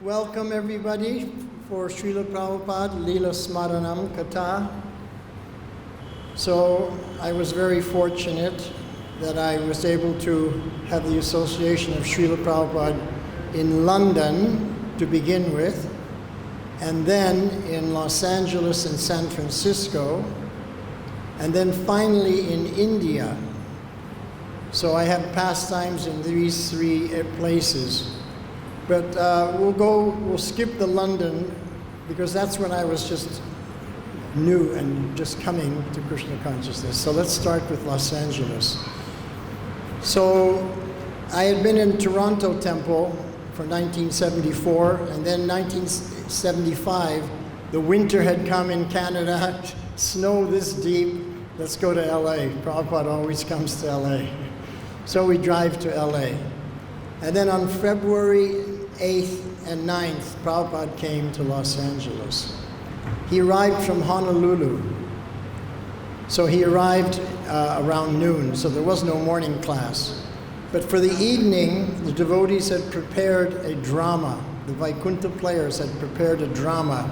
Welcome everybody for Srila Prabhupada Leela Smaranam Katha. So I was very fortunate that I was able to have the association of Srila Prabhupada in London to begin with, and then in Los Angeles and San Francisco, and then finally in India. So I have pastimes in these three places. But we'll skip the London, because that's when I was just new and just coming to Krishna consciousness. So let's start with Los Angeles. So I had been in Toronto Temple for 1974, and then 1975, the winter had come in Canada, snow this deep, let's go to LA. Prabhupada always comes to LA. So we drive to LA. And then on February 8th and 9th, Prabhupada came to Los Angeles. He arrived from Honolulu. So he arrived around noon, so there was no morning class. But for the evening, the devotees had prepared a drama. The Vaikuntha players had prepared a drama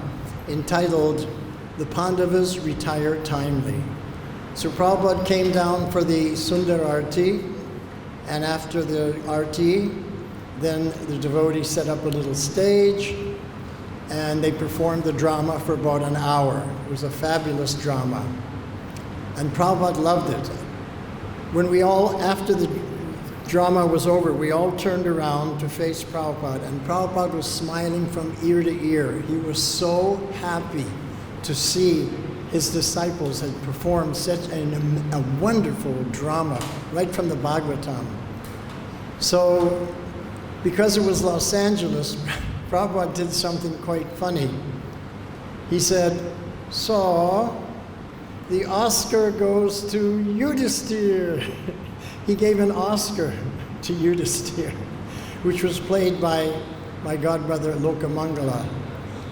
entitled The Pandavas Retire Timely. So Prabhupada came down for the Sundar Arti, and after the Arti, then the devotees set up a little stage, and they performed the drama for about an hour. It was a fabulous drama. And Prabhupada loved it. When we all, after the drama was over, we all turned around to face Prabhupada, and Prabhupada was smiling from ear to ear. He was so happy to see his disciples had performed such a wonderful drama, right from the Bhagavatam. So, because it was Los Angeles, Prabhupada did something quite funny. He said, so, the Oscar goes to Yudhisthira. He gave an Oscar to Yudhisthira, which was played by my godbrother Lokamangala.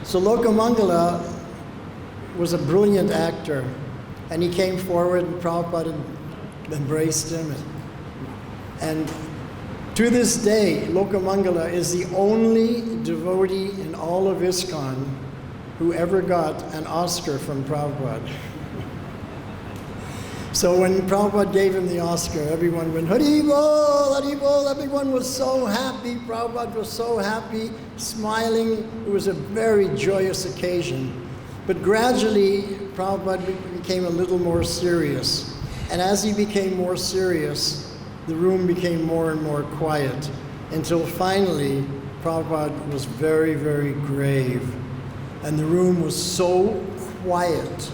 So Lokamangala was a brilliant actor, and he came forward, and Prabhupada embraced him. And to this day, Lokamangala is the only devotee in all of ISKCON who ever got an Oscar from Prabhupada. So when Prabhupada gave him the Oscar, everyone went, Hari Bol, Hari Bol. Everyone was so happy. Prabhupada was so happy, smiling. It was a very joyous occasion. But gradually, Prabhupada became a little more serious. And as he became more serious, the room became more and more quiet, until finally, Prabhupada was very, very grave. And the room was so quiet,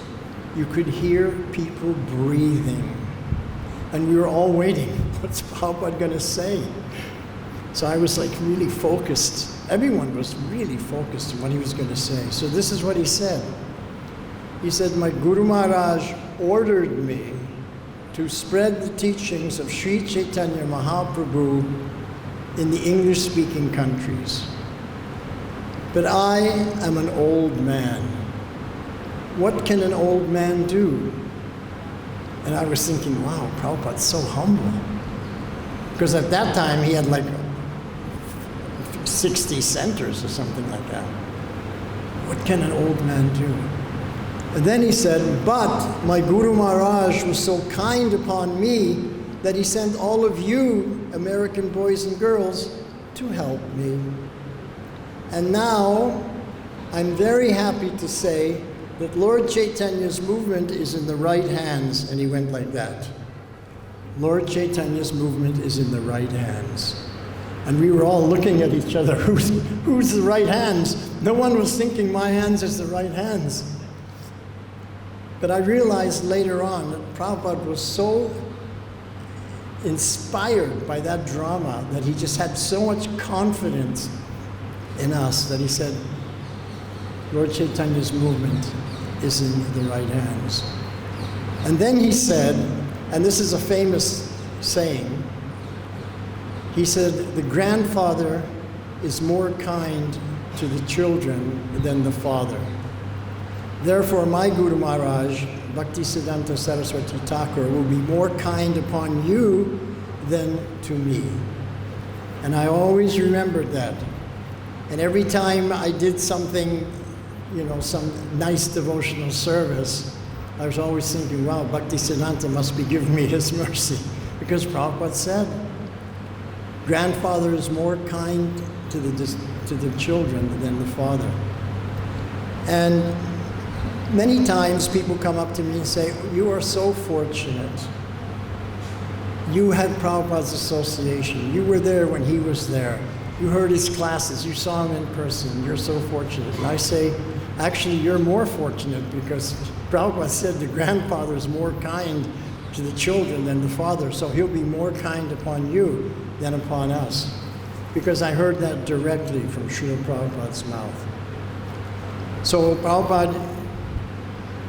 you could hear people breathing. And we were all waiting, what's Prabhupada gonna say? So I was like really focused. Everyone was really focused on what he was gonna say. So this is what he said. He said, my Guru Maharaj ordered me to spread the teachings of Sri Chaitanya Mahaprabhu in the English-speaking countries. But I am an old man. What can an old man do? And I was thinking, wow, Prabhupada's so humble. Because at that time, he had like 60 centers or something like that. What can an old man do? And then he said, but my Guru Maharaj was so kind upon me that he sent all of you, American boys and girls, to help me. And now, I'm very happy to say that Lord Chaitanya's movement is in the right hands. And he went like that. Lord Chaitanya's movement is in the right hands. And we were all looking at each other, who's the right hands? No one was thinking my hands is the right hands. But I realized later on that Prabhupada was so inspired by that drama that he just had so much confidence in us that he said, Lord Chaitanya's movement is in the right hands. And then he said, and this is a famous saying, he said, the grandfather is more kind to the children than the father. Therefore, my Guru Maharaj, Bhaktisiddhanta Saraswati Thakur, will be more kind upon you than to me. And I always remembered that. And every time I did something, some nice devotional service, I was always thinking, wow, Bhaktisiddhanta must be giving me his mercy. Because Prabhupada said, grandfather is more kind to the children than the father. And many times people come up to me and say, you are so fortunate. You had Prabhupada's association. You were there when he was there. You heard his classes. You saw him in person. You're so fortunate. And I say, actually, you're more fortunate because Prabhupada said the grandfather is more kind to the children than the father, so he'll be more kind upon you than upon us. Because I heard that directly from Srila Prabhupada's mouth. So Prabhupada,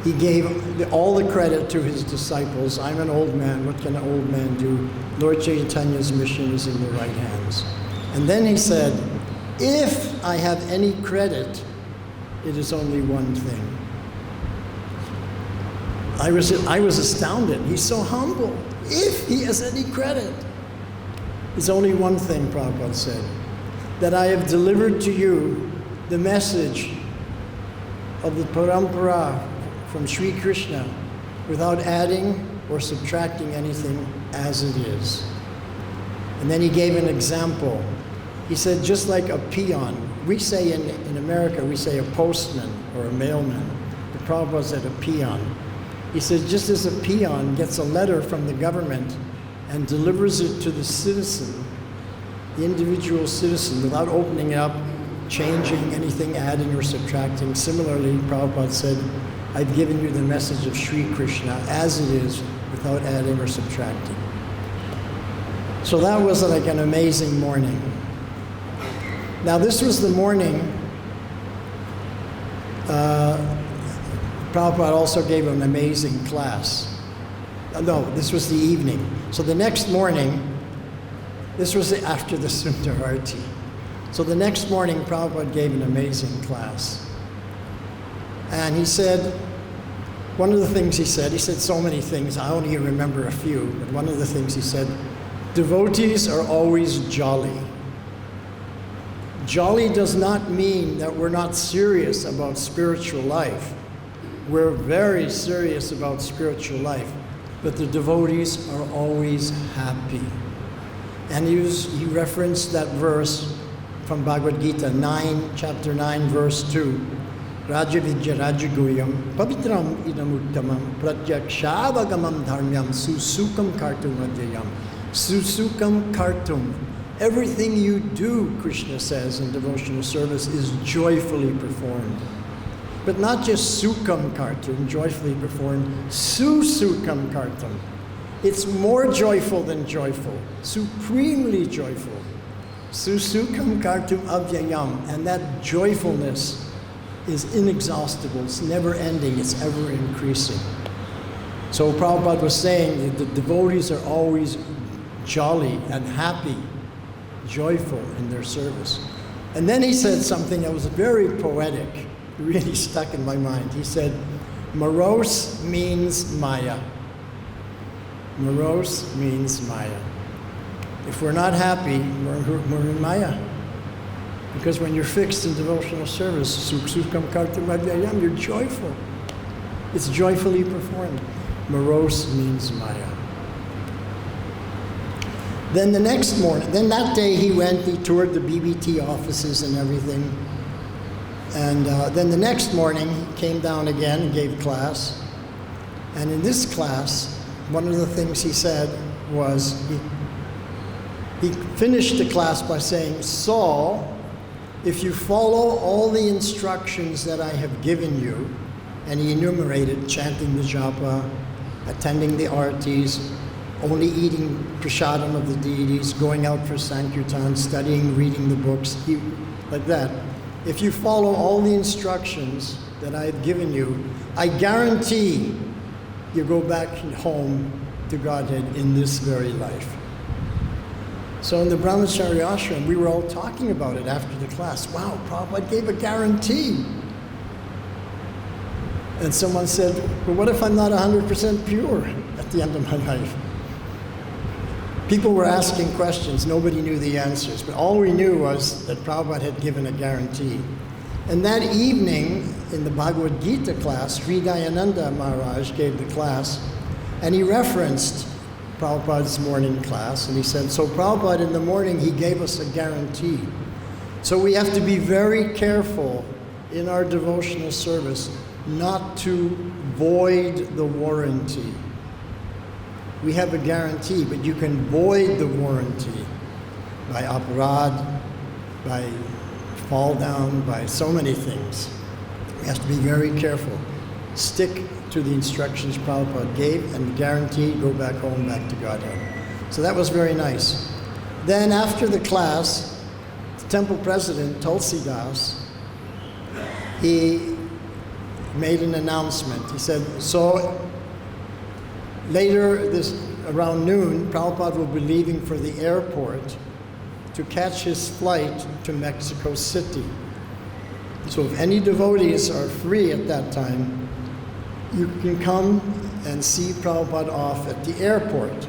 he gave all the credit to his disciples. I'm an old man. What can an old man do? Lord Chaitanya's mission is in the right hands. And then he said, if I have any credit, it is only one thing. I was astounded. He's so humble. If he has any credit, it's only one thing, Prabhupada said, that I have delivered to you the message of the parampara from Sri Krishna without adding or subtracting anything as it is. And then he gave an example. He said, just like a peon, we say in America, we say a postman or a mailman. But Prabhupada said a peon. He said, just as a peon gets a letter from the government and delivers it to the citizen, the individual citizen, without opening it up, changing anything, adding or subtracting. Similarly, Prabhupada said, I've given you the message of Sri Krishna as it is, without adding or subtracting. So that was like an amazing morning. Now this was the morning, Prabhupada also gave an amazing class. No, this was the evening. So the next morning, this was after the Sundar Arati. So the next morning, Prabhupada gave an amazing class. And he said, one of the things he said so many things, I only remember a few, but one of the things he said, devotees are always jolly. Jolly does not mean that we're not serious about spiritual life. We're very serious about spiritual life, but the devotees are always happy. And he referenced that verse from Bhagavad-Gita, chapter 9, verse 2. Raja Vidya Rajaguyam, Pavitram Idamuttamam, Pratyakshaavagamam Dharmyam, Susukam Kartum Adhyayam. Susukam Kartum. Everything you do, Krishna says in devotional service, is joyfully performed. But not just sukam kartum, joyfully performed, susukam kartum. It's more joyful than joyful, supremely joyful. Susukam kartum avyayam, and that joyfulness is inexhaustible, it's never ending, it's ever increasing. So Prabhupada was saying that the devotees are always jolly and happy, joyful in their service. And then he said something that was very poetic, really stuck in my mind. He said, morose means Maya. Morose means Maya. If we're not happy, we're in Maya. Because when you're fixed in devotional service, sukham kartam adhyayam, you're joyful. It's joyfully performed. Morose means Maya. Then the next morning, then that day he toured the BBT offices and everything. And then the next morning, he came down again and gave class. And in this class, one of the things he said was, he finished the class by saying, Saul, if you follow all the instructions that I have given you, and he enumerated chanting the japa, attending the artis, only eating prasadam of the deities, going out for sankirtan, studying, reading the books, like that. If you follow all the instructions that I have given you, I guarantee you go back home to Godhead in this very life. So in the Brahmacharya ashram, we were all talking about it after the class. Wow, Prabhupada gave a guarantee. And someone said, well, what if I'm not 100% pure at the end of my life? People were asking questions, nobody knew the answers, but all we knew was that Prabhupada had given a guarantee. And that evening, in the Bhagavad-Gita class, Sri Dayananda Maharaj gave the class, and he referenced Prabhupada's morning class, and he said, so Prabhupada in the morning, he gave us a guarantee. So we have to be very careful in our devotional service not to void the warranty. We have a guarantee, but you can void the warranty by aparad, by fall down, by so many things. We have to be very careful. Stick to the instructions Prabhupada gave and guarantee, go back home, back to Godhead. So that was very nice. Then after the class, the temple president, Tulsidas, he made an announcement. He said, so later around noon, Prabhupada will be leaving for the airport to catch his flight to Mexico City. So if any devotees are free at that time, you can come and see Prabhupada off at the airport,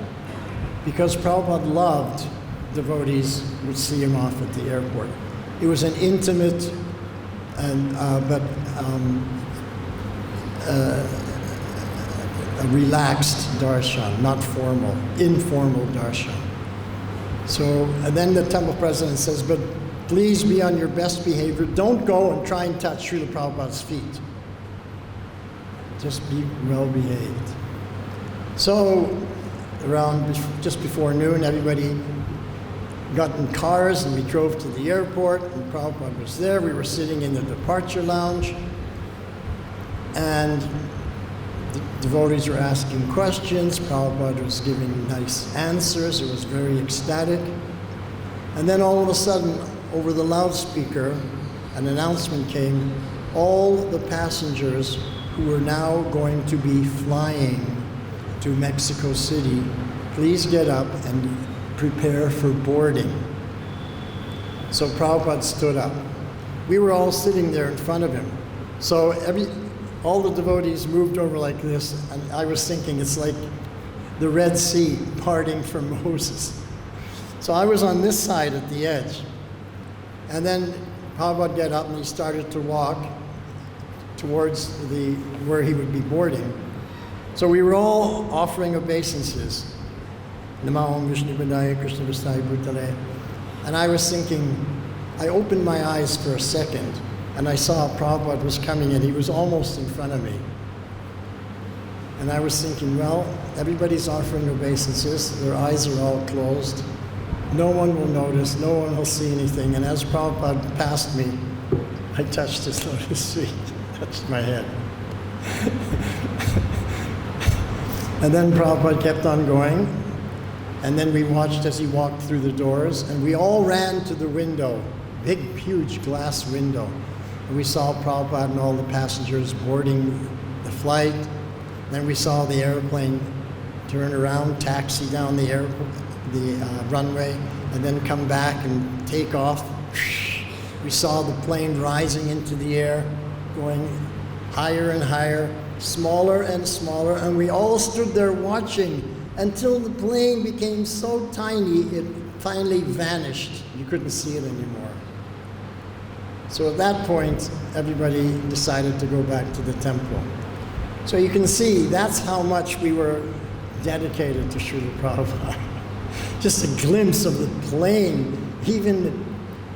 because Prabhupada loved devotees would see him off at the airport. It was an intimate and a relaxed darshan, not formal, informal darshan. So, and then the temple president says, but please be on your best behavior. Don't go and try and touch Srila Prabhupada's feet. Just be well behaved. So, just before noon, everybody got in cars and we drove to the airport, and Prabhupada was there. We were sitting in the departure lounge, and the devotees were asking questions. Prabhupada was giving nice answers. It was very ecstatic. And then all of a sudden, over the loudspeaker, an announcement came. All the passengers who were now going to be flying to Mexico City, please get up and prepare for boarding. So Prabhupada stood up. We were all sitting there in front of him. So all the devotees moved over like this, and I was thinking it's like the Red Sea parting from Moses. So I was on this side at the edge. And then Prabhupada got up and he started to walk towards where he would be boarding. So we were all offering obeisances. Namo Vishnu Padaya Krishna Vastaya Bhutale. And I was thinking, I opened my eyes for a second, and I saw Prabhupada was coming in. He was almost in front of me. And I was thinking, well, everybody's offering obeisances. Their eyes are all closed. No one will notice. No one will see anything. And as Prabhupada passed me, I touched his lotus feet, touched my head. And then Prabhupada kept on going. And then we watched as he walked through the doors, and we all ran to the window, big, huge glass window. And we saw Prabhupada and all the passengers boarding the flight. Then we saw the airplane turn around, taxi down the runway, and then come back and take off. We saw the plane rising into the air, going higher and higher, smaller and smaller, and we all stood there watching until the plane became so tiny it finally vanished. You couldn't see it anymore. So at that point, everybody decided to go back to the temple. So you can see that's how much we were dedicated to Srila Prabhupada. Just a glimpse of the plane, even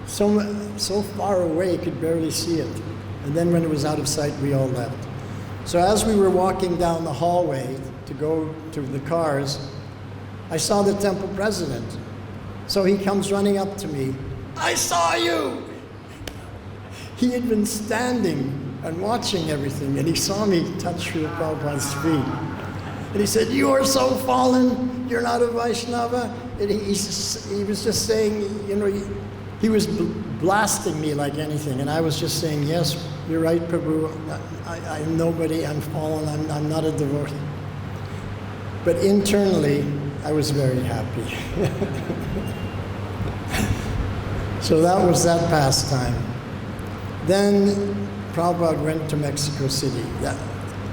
so far away, you could barely see it. And then when it was out of sight, we all left. So as we were walking down the hallway to go to the cars, I saw the temple president. So he comes running up to me. I saw you! He had been standing and watching everything, and he saw me touch Srila Prabhupada's feet. And he said, you are so fallen, you're not a Vaishnava. And he was just saying, you know, he was blasting me like anything. And I was just saying, yes, you're right, Prabhu. I'm nobody, I'm fallen, I'm not a devotee. But internally, I was very happy. So that was that pastime. Then Prabhupada went to Mexico City.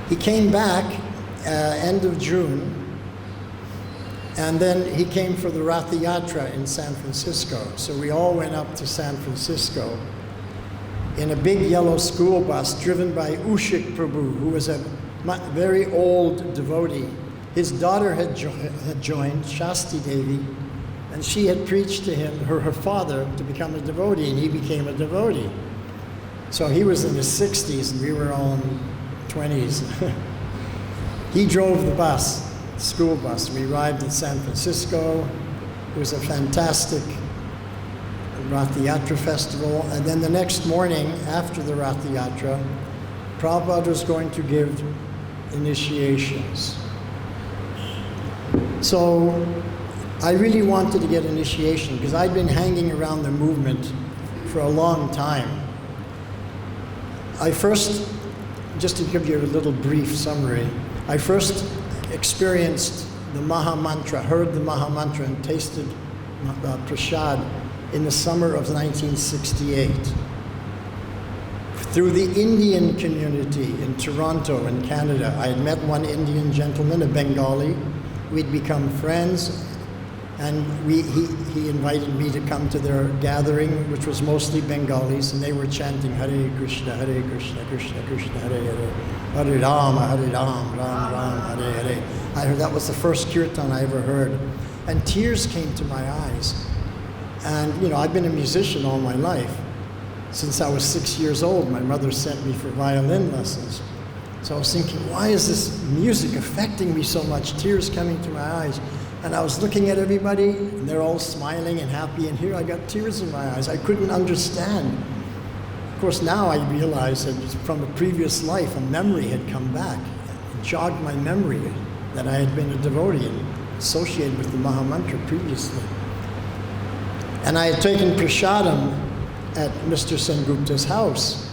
He came back end of June, And then he came for the Rath Yatra in San Francisco. So we all went up to San Francisco in a big yellow school bus driven by Ushik Prabhu, who was a very old devotee. His daughter had joined, Shasti Devi, and she had preached to him, her father, to become a devotee, and he became a devotee. So he was in his 60s, and we were all in 20s. He drove the bus, school bus. We arrived in San Francisco. It was a fantastic Rath Yatra festival. And then the next morning, after the Rath Yatra, Prabhupada was going to give initiations. So I really wanted to get initiation because I'd been hanging around the movement for a long time. I first, just to give you a little brief summary, I first experienced the Maha Mantra, heard the Maha Mantra and tasted prasad in the summer of 1968. Through the Indian community in Toronto in Canada, I had met one Indian gentleman, a Bengali. We'd become friends, and he invited me to come to their gathering, which was mostly Bengalis, and they were chanting Hare Krishna, Krishna Krishna, Hare Hare, Hare Rama, Ram Ram, Hare Hare. I heard that was the first kirtan I ever heard, and tears came to my eyes. And you know, I've been a musician all my life. Since I was 6 years old, my mother sent me for violin lessons. So I was thinking, why is this music affecting me so much? Tears coming to my eyes. And I was looking at everybody, and they're all smiling and happy, and here I got tears in my eyes. I couldn't understand. Of course, now I realize that from a previous life, a memory had come back. It jogged my memory that I had been a devotee and associated with the Maha Mantra previously. And I had taken prasadam at Mr. Sengupta's house.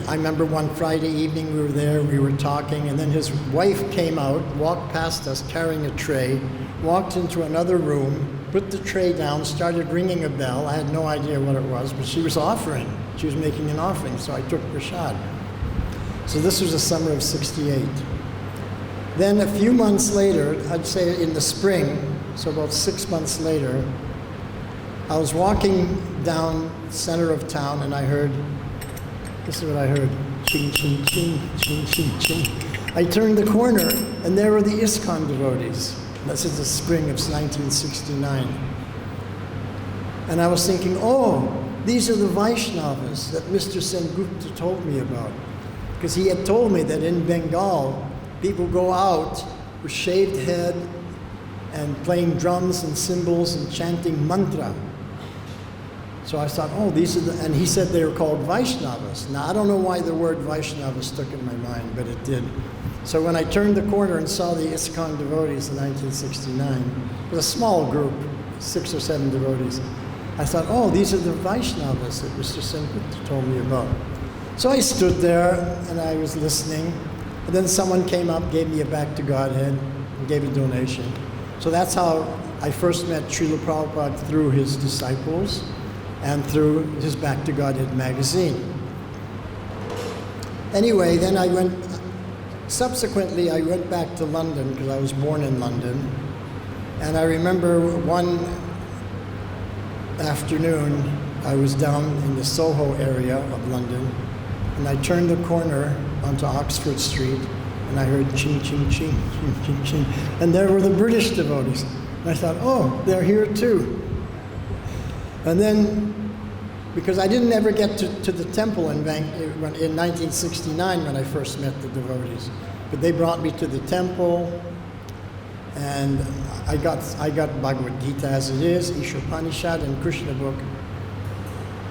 I remember one Friday evening we were there, we were talking, and then his wife came out, walked past us carrying a tray, walked into another room, put the tray down, started ringing a bell. I had no idea what it was, but she was offering. She was making an offering, so I took prasad. So this was the summer of '68. Then a few months later, I'd say in the spring, so about 6 months later, I was walking down the center of town and I heard, this is what I heard, ching, ching, ching, ching, ching, ching. I turned the corner and there were the ISKCON devotees. This is the spring of 1969. And I was thinking, oh, these are the Vaishnavas that Mr. Sengupta told me about. Because he had told me that in Bengal, people go out with shaved head and playing drums and cymbals and chanting mantra. So I thought, oh, these are the, and he said they were called Vaishnavas. Now, I don't know why the word Vaishnava stuck in my mind, but it did. So when I turned the corner and saw the ISKCON devotees in 1969, it was a small group, 6 or 7 devotees. I thought, oh, these are the Vaishnavas that Mr. Sengupta told me about. So I stood there and I was listening, and then someone came up, gave me a back to Godhead, and gave a donation. So that's how I first met Srila Prabhupada, through his disciples and through his Back to Godhead magazine. Anyway, then subsequently I went back to London because I was born in London. And I remember one afternoon, I was down in the Soho area of London, and I turned the corner onto Oxford Street, and I heard ching, ching, ching, ching, ching, ching. And there were the British devotees. And I thought, oh, they're here too. And then, because I didn't ever get to the temple in 1969 when I first met the devotees, but they brought me to the temple, and I got Bhagavad-Gita as it is, Ishopanishad and Krishna book.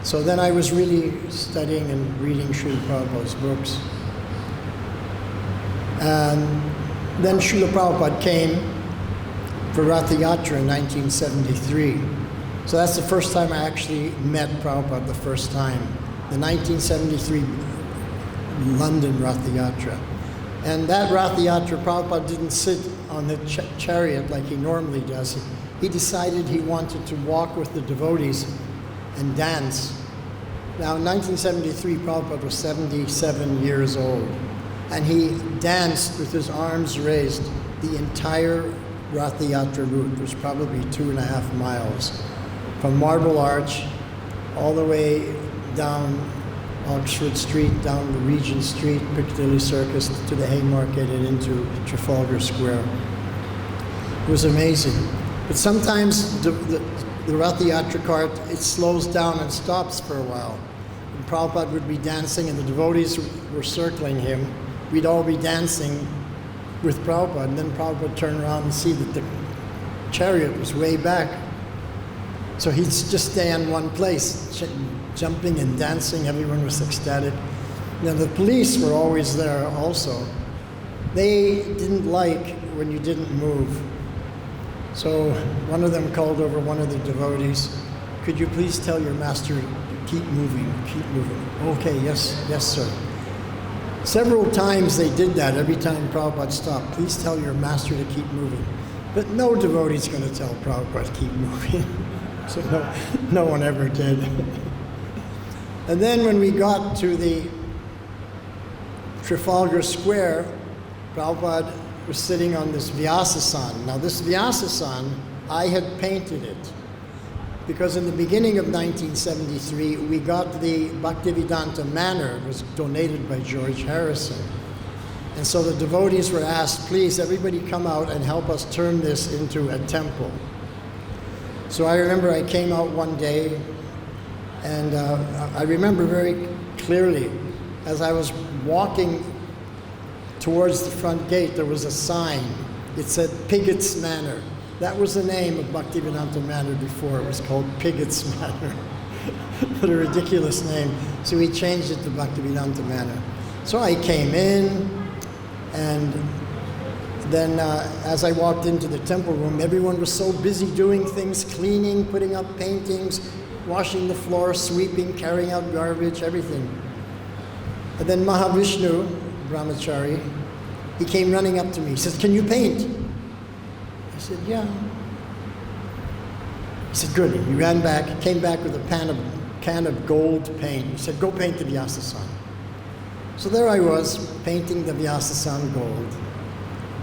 So then I was really studying and reading Srila Prabhupada's books. And then Srila Prabhupada came for Rath Yatra in 1973. So that's the first time I actually met Prabhupada the first time, the 1973 London Rath Yatra. And that Rath Yatra, Prabhupada didn't sit on the chariot like he normally does. He decided he wanted to walk with the devotees and dance. Now in 1973, Prabhupada was 77 years old. And he danced with his arms raised the entire Rath Yatra route. It was probably 2.5 miles from Marble Arch all the way down Oxford Street, down the Regent Street, Piccadilly Circus to the Haymarket and into Trafalgar Square. It was amazing. But sometimes the Rath Yatra cart, it slows down and stops for a while. And Prabhupada would be dancing and the devotees were circling him. We'd all be dancing with Prabhupada, and then Prabhupada would turn around and see that the chariot was way back. So he'd just stay in one place, jumping and dancing. Everyone was ecstatic. Now the police were always there also. They didn't like when you didn't move. So one of them called over one of the devotees, "Could you please tell your master to keep moving, keep moving?" "Okay, yes, sir." Several times they did that. Every time Prabhupada stopped, "Please tell your master to keep moving." But no devotee's going to tell Prabhupada to keep moving. So no one ever did. And then when we got to the Trafalgar Square, Prabhupada was sitting on this Vyasasana. Now this Vyasasana, I had painted it. Because in the beginning of 1973, we got the Bhakti-Vedanta Manor. It was donated by George Harrison. And so the devotees were asked, "Please, everybody come out and help us turn this into a temple." So I remember I came out one day, and I remember very clearly, as I was walking towards the front gate, there was a sign. It said Pigott's Manor. That was the name of Bhakti-Vedanta Manor before. It was called Pigott's Manor. What a ridiculous name. So we changed it to Bhakti-Vedanta Manor. So I came in, and then as I walked into the temple room, everyone was so busy doing things, cleaning, putting up paintings, washing the floor, sweeping, carrying out garbage, everything. And then Mahavishnu, Brahmachari, he came running up to me. He said, "Can you paint?" I said, "Yeah." He said, "Good." He ran back, came back with a can of gold paint. He said, "Go paint the Vyasasana." So there I was, painting the Vyasasana gold.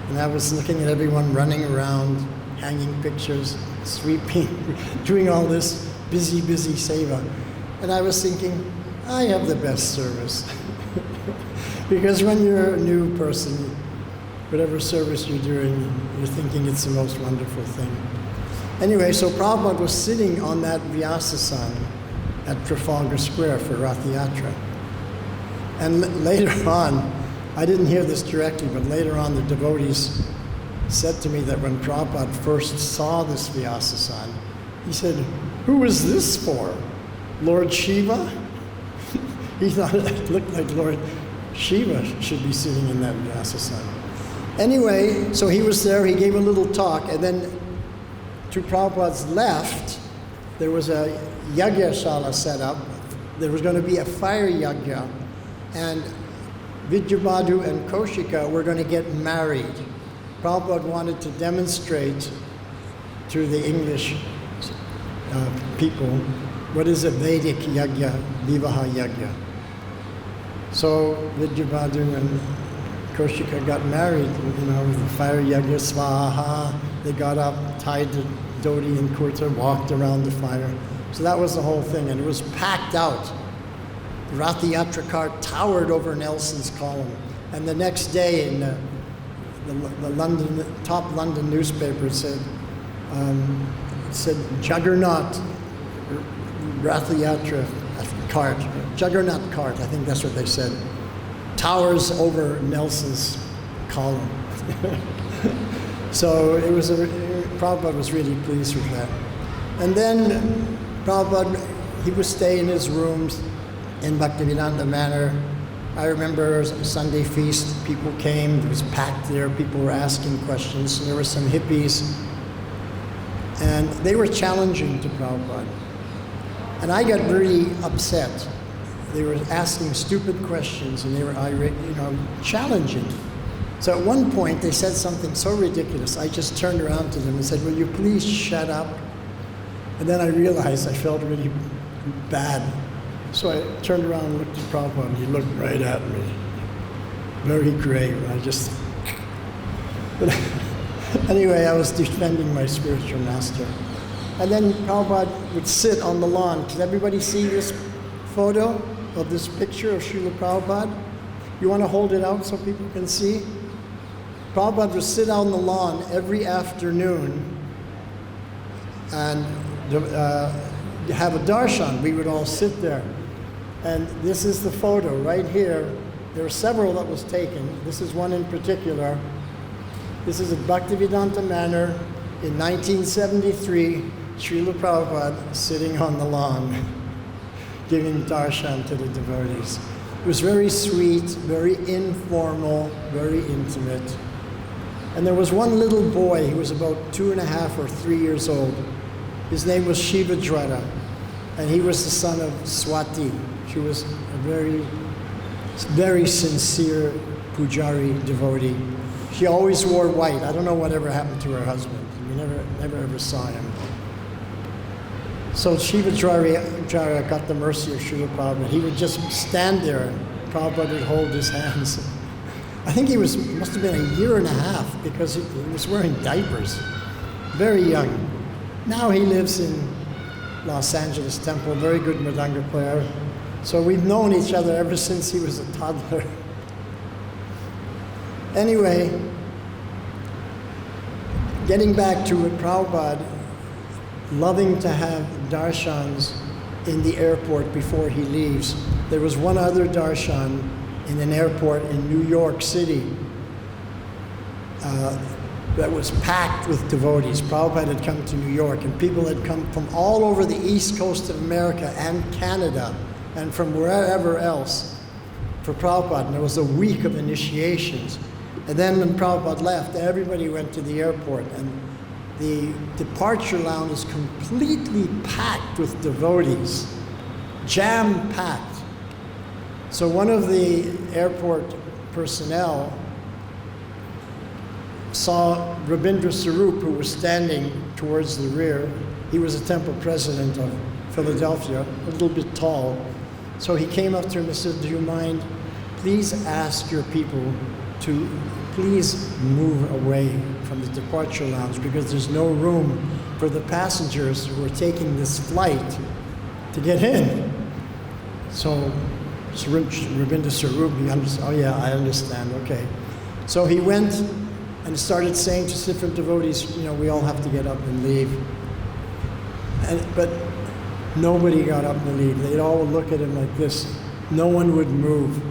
And I was looking at everyone running around, hanging pictures, sweeping, doing all this busy seva. And I was thinking, I have the best service. Because when you're a new person, whatever service you're doing, you're thinking it's the most wonderful thing. Anyway, so Prabhupada was sitting on that Vyasasana at Trafalgar Square for Rath Yatra. And later on, I didn't hear this directly, but later on the devotees said to me that when Prabhupada first saw this Vyasasana, he said, "Who is this for? Lord Shiva?" He thought it looked like Lord Shiva should be sitting in that Vyasasana. Anyway, so he was there, he gave a little talk, and then to Prabhupada's left, there was a Yagyashala set up. There was going to be a fire yagya, and Vijayabhadhu and Kaushika were going to get married. Prabhupada wanted to demonstrate to the English people what is a Vedic yagya, Vivaha yagya. So Vijayabhadhu and Kaushika got married, with the fire yagya, swaha. They got up, tied the dhoti and kurta, walked around the fire. So that was the whole thing, and it was packed out. The Rath Yatra cart towered over Nelson's Column. And the next day in the top London newspaper said Juggernaut Rath Yatra cart, Juggernaut cart, I think that's what they said, towers over Nelson's Column. So it was Prabhupada was really pleased with that. And then Prabhupada, he would stay in his rooms in Bhakti-Vedanta Manor. I remember a Sunday feast, people came, it was packed there, people were asking questions. There were some hippies, and they were challenging to Prabhupada. And I got really upset. They were asking stupid questions, and they were irate, challenging. So at one point, they said something so ridiculous, I just turned around to them and said, "Will you please shut up?" And then I realized I felt really bad. So I turned around and looked at Prabhupada, and he looked right at me. Very grave. Anyway, I was defending my spiritual master. And then Prabhupada would sit on the lawn. Does everybody see this photo of this picture of Srila Prabhupada? You want to hold it out so people can see? Prabhupada would sit on the lawn every afternoon and have a darshan. We would all sit there. And this is the photo right here. There were several that was taken. This is one in particular. This is at Bhaktivedanta Manor in 1973, Srila Prabhupada sitting on the lawn, giving darshan to the devotees. It was very sweet, very informal, very intimate. And there was one little boy, he was about 2.5 or 3 years old. His name was Shivajwara, and he was the son of Swati. She was a very, very sincere pujari devotee. She always wore white. I don't know whatever happened to her husband. We never ever saw him. So Shivajwara got the mercy of Srila Prabhupada. He would just stand there and Prabhupada would hold his hands. I think he must have been 1.5 years because he was wearing diapers. Very young. Now he lives in Los Angeles Temple, very good mridanga player. So we've known each other ever since he was a toddler. Anyway, getting back to it, Prabhupada, loving to have darshans in the airport before he leaves. There was one other darshan in an airport in New York City that was packed with devotees. Prabhupada had come to New York, and people had come from all over the east coast of America and Canada and from wherever else for Prabhupada. And there was a week of initiations. And then when Prabhupada left, everybody went to the airport, and the departure lounge is completely packed with devotees, jam-packed. So one of the airport personnel saw Rabindra Sarup, who was standing towards the rear. He was a temple president of Philadelphia, a little bit tall. So he came up to him and said, "Do you mind, please ask your people to please move away from the departure lounge because there's no room for the passengers who are taking this flight to get in." So Rabindra Sarup, he understood, "Oh yeah, I understand, okay." So he went and started saying to different devotees, "We all have to get up and leave." But nobody got up and leave. They'd all look at him like this. No one would move.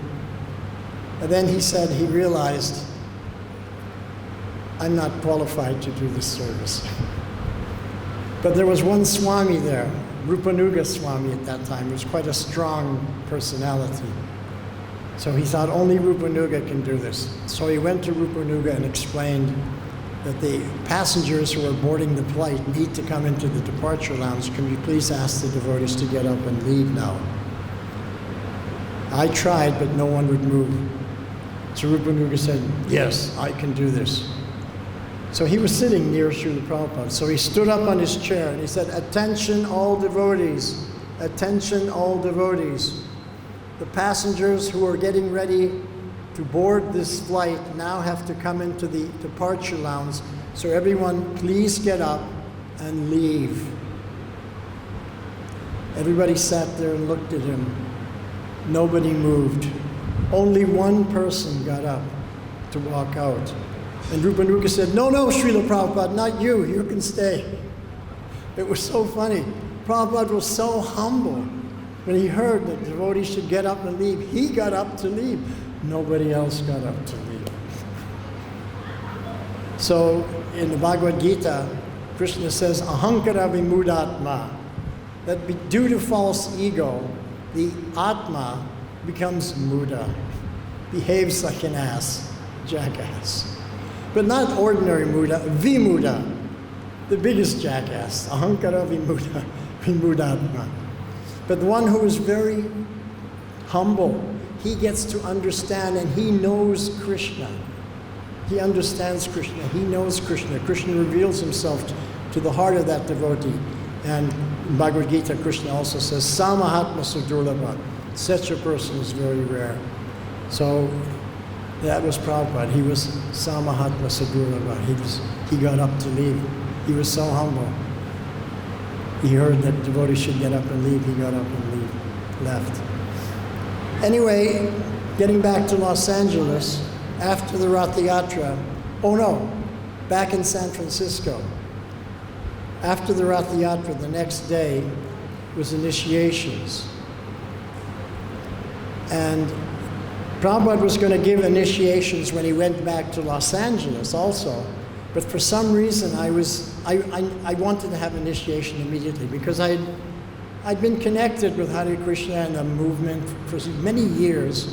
And then he said he realized, "I'm not qualified to do this service." But there was one Swami there, Rupanuga Swami at that time, who was quite a strong personality. So he thought only Rupanuga can do this. So he went to Rupanuga and explained that the passengers who are boarding the flight need to come into the departure lounge. Can you please ask the devotees to get up and leave now? I tried, but no one would move. So Rupanuga said, "Yes, I can do this." So he was sitting near Srila Prabhupada. So he stood up on his chair and he said, "Attention all devotees, attention all devotees. The passengers who are getting ready to board this flight now have to come into the departure lounge. So everyone please get up and leave." Everybody sat there and looked at him. Nobody moved. Only one person got up to walk out. And Rupanuga said, "No, Srila Prabhupada, not you. You can stay." It was so funny. Prabhupada was so humble. When he heard that the devotees should get up and leave, he got up to leave. Nobody else got up to leave. So in the Bhagavad-Gita, Krishna says, "Ahankara vimudatma," that due to false ego, the Atma becomes muda, behaves like an ass, jackass. But not ordinary muda, vimuda, the biggest jackass, ahankara vimudatma. But the one who is very humble, he gets to understand and he knows Krishna. He understands Krishna, he knows Krishna. Krishna reveals himself to the heart of that devotee. And in Bhagavad-Gita, Krishna also says, "Samahatma sudurlabha." Such a person is very rare. So That was Prabhupada. He was Samahatma Sadhurava. He got up to leave. He was so humble. He heard that devotees should get up and leave. He got up and left. Anyway, getting back to Los Angeles, after the Rath Yatra, back in San Francisco. After the Rath Yatra, the next day was initiations. And Prabhupada was going to give initiations when he went back to Los Angeles also. But for some reason, I wanted to have initiation immediately because I'd been connected with Hare Krishna and the movement for many years.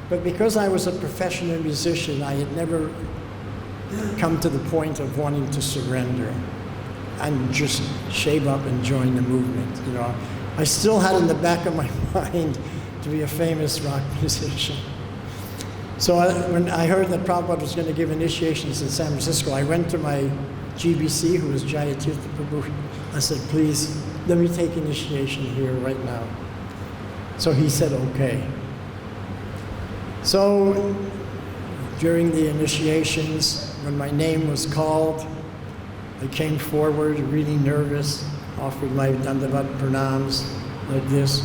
But because I was a professional musician, I had never come to the point of wanting to surrender and just shave up and join the movement. You know, I still had in the back of my mind to be a famous rock musician. So when I heard that Prabhupada was going to give initiations in San Francisco, I went to my GBC, who was Jayatirtha Prabhu. I said, please, let me take initiation here right now. So he said, okay. So during the initiations, when my name was called, I came forward really nervous, offered my Dandavat Pranams like this.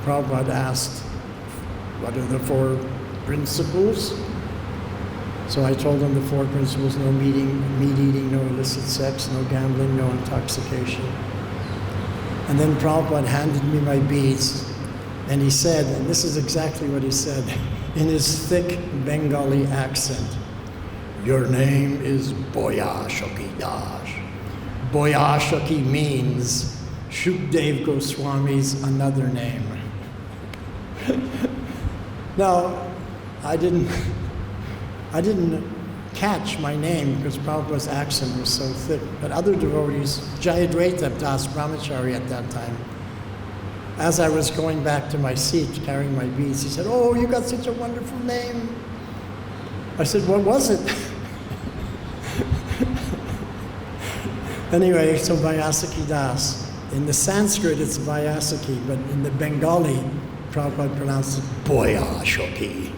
Prabhupada asked, what are the 4 principles? So I told him the 4 principles: no meat eating, no illicit sex, no gambling, no intoxication. And then Prabhupada handed me my beads, and he said, and this is exactly what he said, in his thick Bengali accent, your name is Boyashaki Das. Boyashaki means Shukdev Goswami's another name. Now, I didn't catch my name because Prabhupada's accent was so thick, but other devotees, Jayadvaita Das Brahmachari at that time, as I was going back to my seat carrying my beads, he said, oh, you got such a wonderful name. I said, what was it? Anyway, so Vyasaki Das. In the Sanskrit, it's Vyasaki, but in the Bengali, Prabhupada pronounced it Boyashoki.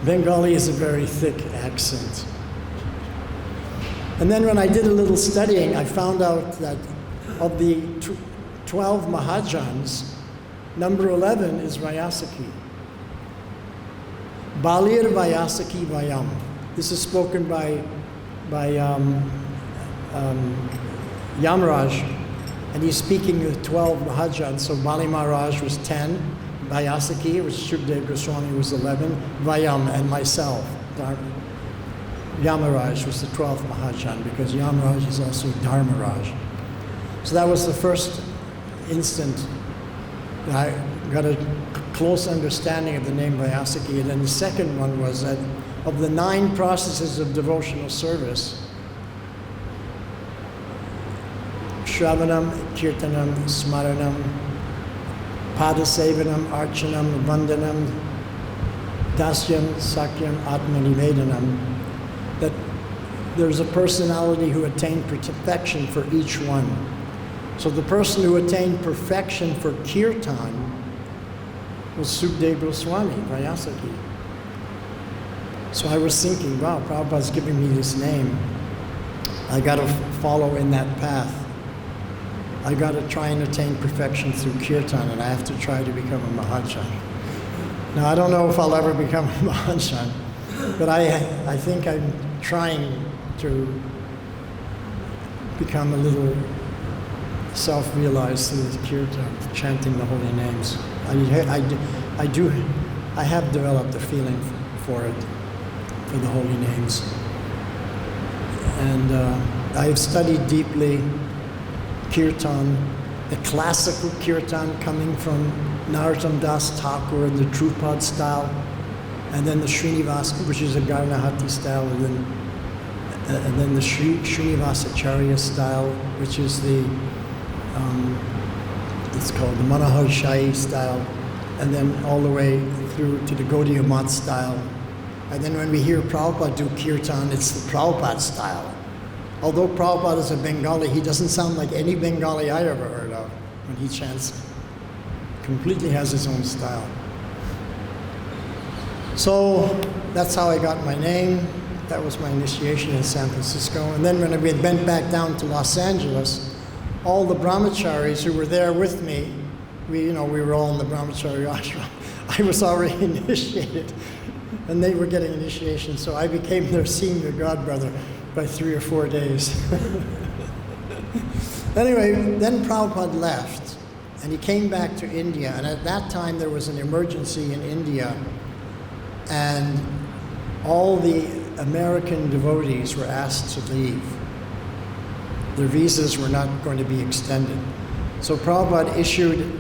Bengali is a very thick accent. And then when I did a little studying, I found out that of the 12 Mahajans, number 11 is Vyasaki. Balir Vyasaki Vayam. This is spoken by Yamraj, and he's speaking with 12 Mahajans. So Bali Maharaj was 10, Vyasaki, which Shukdev Goswami was 11, Vayam, and myself, Yamaraj was the 12th Mahajan, because Yamaraj is also Dharmaraj. So that was the first instant that I got a close understanding of the name Vyasaki. And then the second one was that of the 9 processes of devotional service, Shravanam, Kirtanam, Smaranam, Padasevanam, Archanam, Vandanam, Dasyam, Sakyam, Atmanivedanam, that there's a personality who attained perfection for each one. So the person who attained perfection for Kirtan was Sukdev Goswami, Vyasaki. So I was thinking, wow, Prabhupada's giving me this name. I got to follow in that path. I got to try and attain perfection through Kirtan, and I have to try to become a Mahajan. Now, I don't know if I'll ever become a Mahajan, but I think I'm trying to become a little self-realized through the Kirtan, chanting the holy names. I have developed a feeling for it, for the holy names. And I have studied deeply Kirtan, the classical Kirtan coming from Narottam Das Thakur and the Drupad style, and then the Srinivasa, which is a Garnahati style, and then the Srinivasacharya style, which is the it's called the Manohar Shahi style, and then all the way through to the Gaudiya Math style. And then when we hear Prabhupada do Kirtan, it's the Prabhupada style. Although Prabhupada is a Bengali, he doesn't sound like any Bengali I ever heard of when he chants. Completely has his own style. So that's how I got my name. That was my initiation in San Francisco. And then when we went back down to Los Angeles, all the brahmacharis who were there with me, we were all in the brahmachari ashram. I was already initiated, and they were getting initiation, so I became their senior godbrother by 3 or 4 days. Anyway, then Prabhupada left, and he came back to India, and at that time there was an emergency in India, and all the American devotees were asked to leave. Their visas were not going to be extended. So Prabhupada issued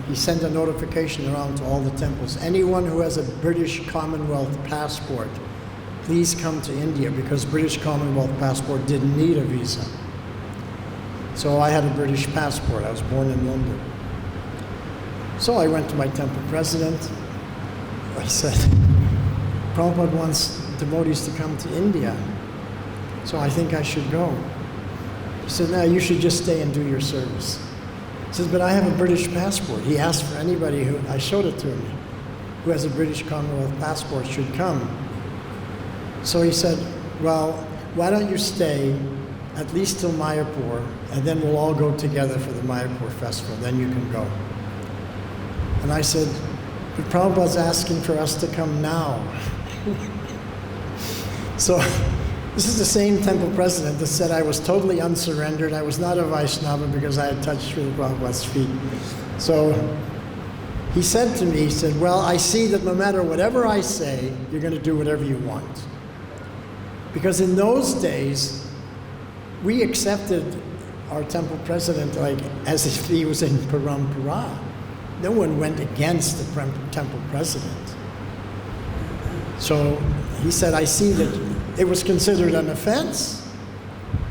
he sent a notification around to all the temples. Anyone who has a British Commonwealth passport, please come to India, because British Commonwealth passport didn't need a visa. So I had a British passport. I was born in London. So I went to my temple president. I said, Prabhupada wants devotees to come to India, so I think I should go. He said, no, you should just stay and do your service. He says, but I have a British passport. He asked for anybody who, I showed it to him, who has a British Commonwealth passport should come. So he said, well, why don't you stay at least till Mayapur, and then we'll all go together for the Mayapur festival, then you can go. And I said, but Prabhupada's asking for us to come now. So this is the same temple president that said I was totally unsurrendered. I was not a Vaishnava because I had touched Srila Prabhupada's feet. So he said to me, he said, well, I see that no matter whatever I say, you're going to do whatever you want. Because in those days, we accepted our temple president like as if he was in parampara. No one went against the temple president. So he said, I see that it was considered an offense.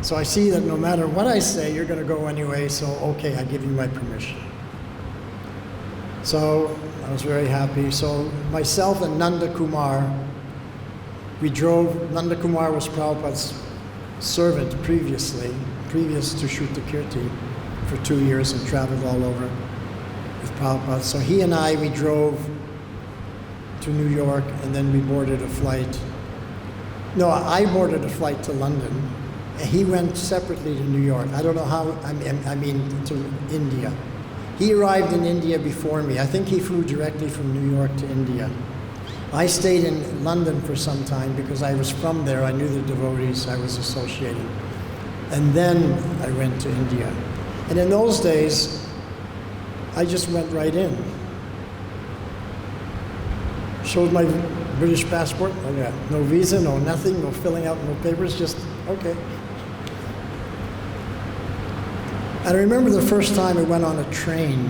So I see that no matter what I say, you're going to go anyway, so okay, I give you my permission. So I was very happy. So myself and Nanda Kumar, we drove. Nanda Kumar was Prabhupada's servant previous to Shuddha Kirti for 2 years and traveled all over with Prabhupada. So he and I, we drove to New York, and then we boarded a flight. No, I boarded a flight to London, and he went separately to New York. I don't know how, I mean to India. He arrived in India before me. I think he flew directly from New York to India. I stayed in London for some time because I was from there. I knew the devotees, I was associated. And then I went to India. And in those days, I just went right in. Showed my British passport, oh yeah, no visa, no nothing, no filling out, no papers, just, okay. And I remember the first time I went on a train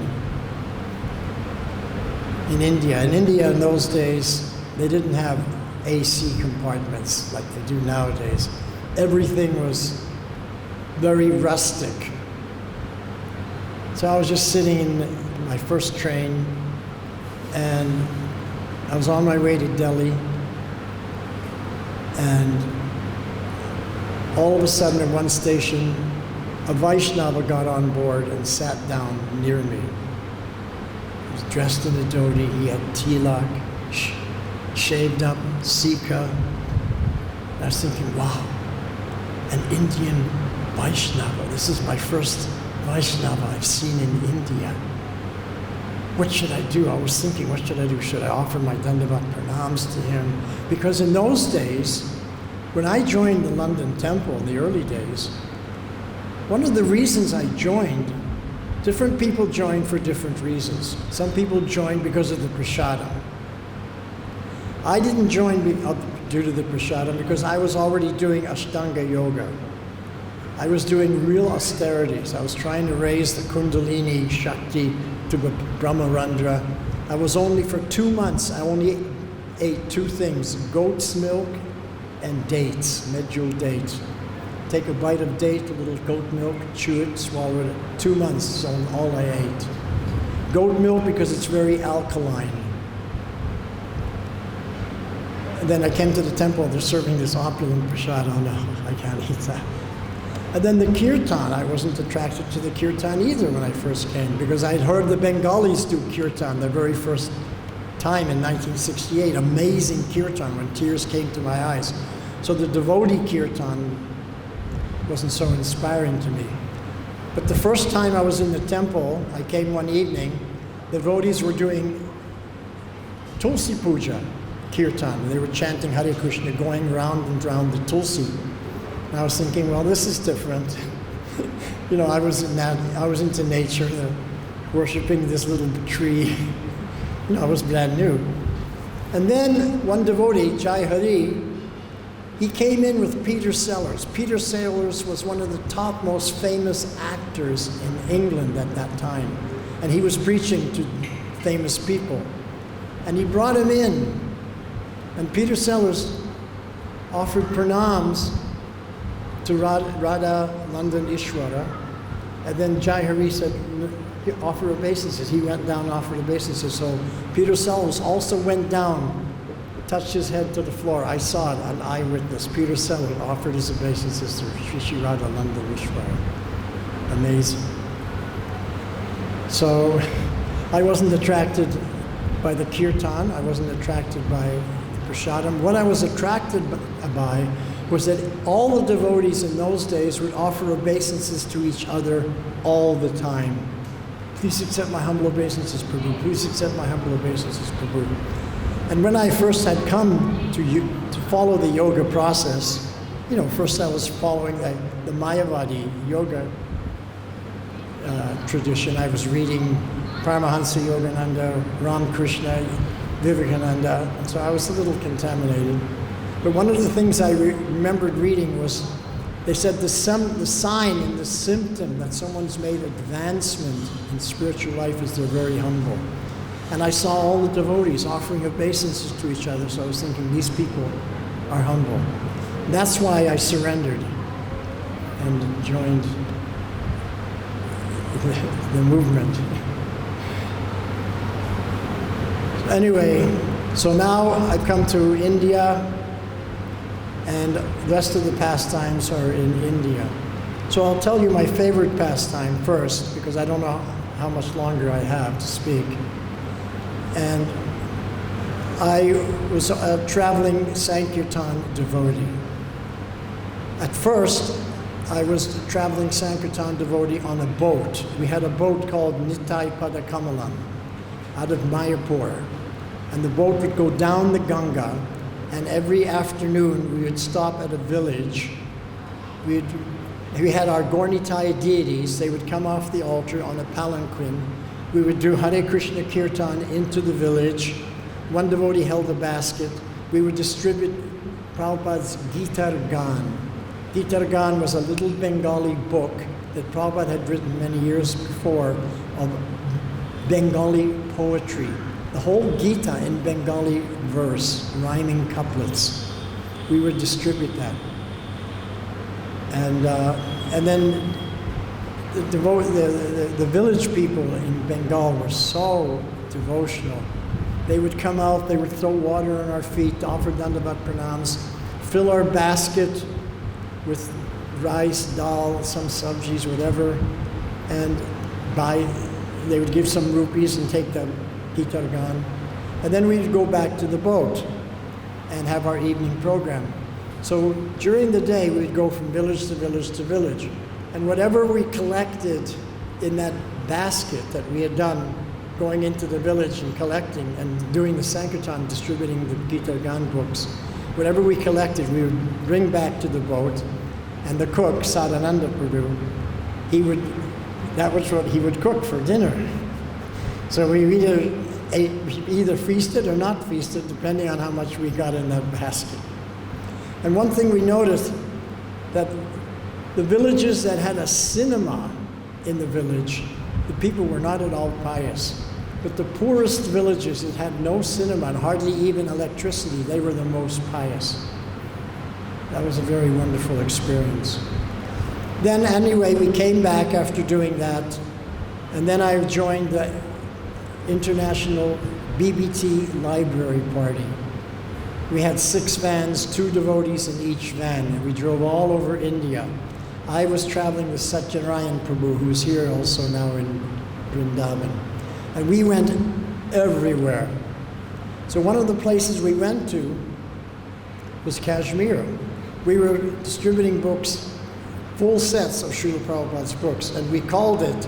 in India. In India in those days, they didn't have AC compartments like they do nowadays. Everything was very rustic. So I was just sitting in my first train, and I was on my way to Delhi, and all of a sudden at one station, a Vaishnava got on board and sat down near me. He was dressed in a dhoti, he had tilak, shaved up, sikha. And I was thinking, wow, an Indian Vaishnava. This is my first Vaishnava I've seen in India. What should I do? I was thinking, what should I do? Should I offer my Dandavat pranams to him? Because in those days, when I joined the London Temple in the early days, one of the reasons I joined, different people joined for different reasons. Some people joined because of the prasadam. I didn't join due to the prasadam because I was already doing Ashtanga Yoga. I was doing real austerities. I was trying to raise the Kundalini Shakti to Brahmarandra. I was only for 2 months, I only ate 2 things, goat's milk and dates, medjool dates. Take a bite of date, a little goat milk, chew it, swallow it. 2 months is all I ate. Goat milk because it's very alkaline. And then I came to the temple, they're serving this opulent prasad. Oh no, I can't eat that. And then the kirtan, I wasn't attracted to the kirtan either when I first came, because I'd heard the Bengalis do kirtan, the very first time in 1968, amazing kirtan when tears came to my eyes. So the devotee kirtan wasn't so inspiring to me. But the first time I was in the temple, I came one evening, the devotees were doing Tulsi Puja kirtan. They were chanting Hare Krishna, going round and round the Tulsi. And I was thinking, well, this is different. You know, I was into nature, worshiping this little tree. You know, I was brand new. And then one devotee, Jai Hari, he came in with Peter Sellers. Peter Sellers was one of the top most famous actors in England at that time. And he was preaching to famous people. And he brought him in. And Peter Sellers offered pranams to Radha London Ishwara. And then Jai Hari said, offer obeisances. He went down and offered obeisances. So Peter Sellers also went down, touched his head to the floor. I saw it, an eyewitness. Peter Sellers offered his obeisances to Shri Radha London Ishwara. Amazing. So I wasn't attracted by the kirtan. I wasn't attracted by the prasadam. What I was attracted by was that all the devotees in those days would offer obeisances to each other all the time. Please accept my humble obeisances, Prabhu. Please accept my humble obeisances, Prabhu. And when I first had come to follow the yoga process, you know, first I was following the Mayavadi yoga tradition. I was reading Paramahansa Yogananda, Ramakrishna, Vivekananda, so I was a little contaminated. But one of the things I remembered reading was, they said the sign and the symptom that someone's made advancement in spiritual life is they're very humble. And I saw all the devotees offering obeisances to each other, so I was thinking, these people are humble. That's why I surrendered and joined the movement. Anyway, so now I've come to India, and the rest of the pastimes are in India. So I'll tell you my favorite pastime first, because I don't know how much longer I have to speak. And I was a traveling Sankirtan devotee. At first, I was a traveling Sankirtan devotee on a boat. We had a boat called Nitai Padakamalam out of Mayapur. And the boat would go down the Ganga, and every afternoon we would stop at a village. We had our Gaurnitai deities. They would come off the altar on a palanquin. We would do Hare Krishna Kirtan into the village. One devotee held a basket. We would distribute Prabhupada's Gita Gan. Gita Gan was a little Bengali book that Prabhupada had written many years before of Bengali poetry. The whole Gita in Bengali verse, rhyming couplets. We would distribute that. And then the village people in Bengal were so devotional. They would come out, they would throw water on our feet, offer Dandavat pranams, fill our basket with rice, dal, some sabjis, whatever, and they would give some rupees and take the Gita Gan. And then we'd go back to the boat and have our evening program. So during the day, we'd go from village to village to village. And whatever we collected in that basket that we had done, going into the village and collecting and doing the Sankirtan, distributing the Gita Gan books, whatever we collected, we would bring back to the boat. And the cook, Sadhananda Prabhu, that was what he would cook for dinner. So we either feasted or not feasted, depending on how much we got in that basket. And one thing we noticed, that the villages that had a cinema in the village, the people were not at all pious. But the poorest villages that had no cinema and hardly even electricity, they were the most pious. That was a very wonderful experience. Then anyway, we came back after doing that, and then I joined the International BBT Library Party. We had 6 vans, 2 devotees in each van, and we drove all over India. I was traveling with Satyanarayan Prabhu, who's here also now in Vrindavan. And we went everywhere. So one of the places we went to was Kashmir. We were distributing books, full sets of Srila Prabhupada's books, and we called it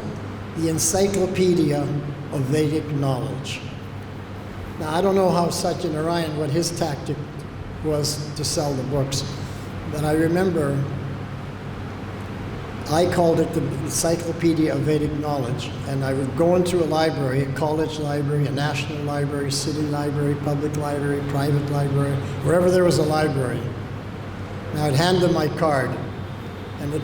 the Encyclopedia of Vedic Knowledge. Now, I don't know how Satyanarayan, what his tactic was to sell the books, but I remember I called it the Encyclopedia of Vedic Knowledge, and I would go into a library, a college library, a national library, city library, public library, private library, wherever there was a library. And I'd hand them my card, and the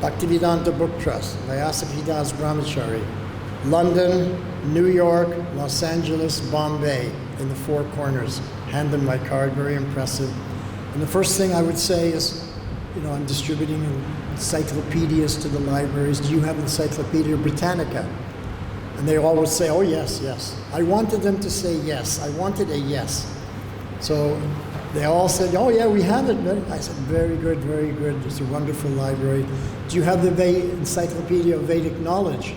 Bhaktivedanta Book Trust, Vyasabhidas Brahmachari, London, New York, Los Angeles, Bombay, in the four corners. Hand them my card, very impressive. And the first thing I would say is, I'm distributing encyclopedias to the libraries. Do you have Encyclopedia Britannica? And they all would say, oh, yes, yes. I wanted them to say yes. I wanted a yes. So they all said, oh, yeah, we have it. I said, very good, very good. It's a wonderful library. Do you have the Encyclopedia of Vedic Knowledge?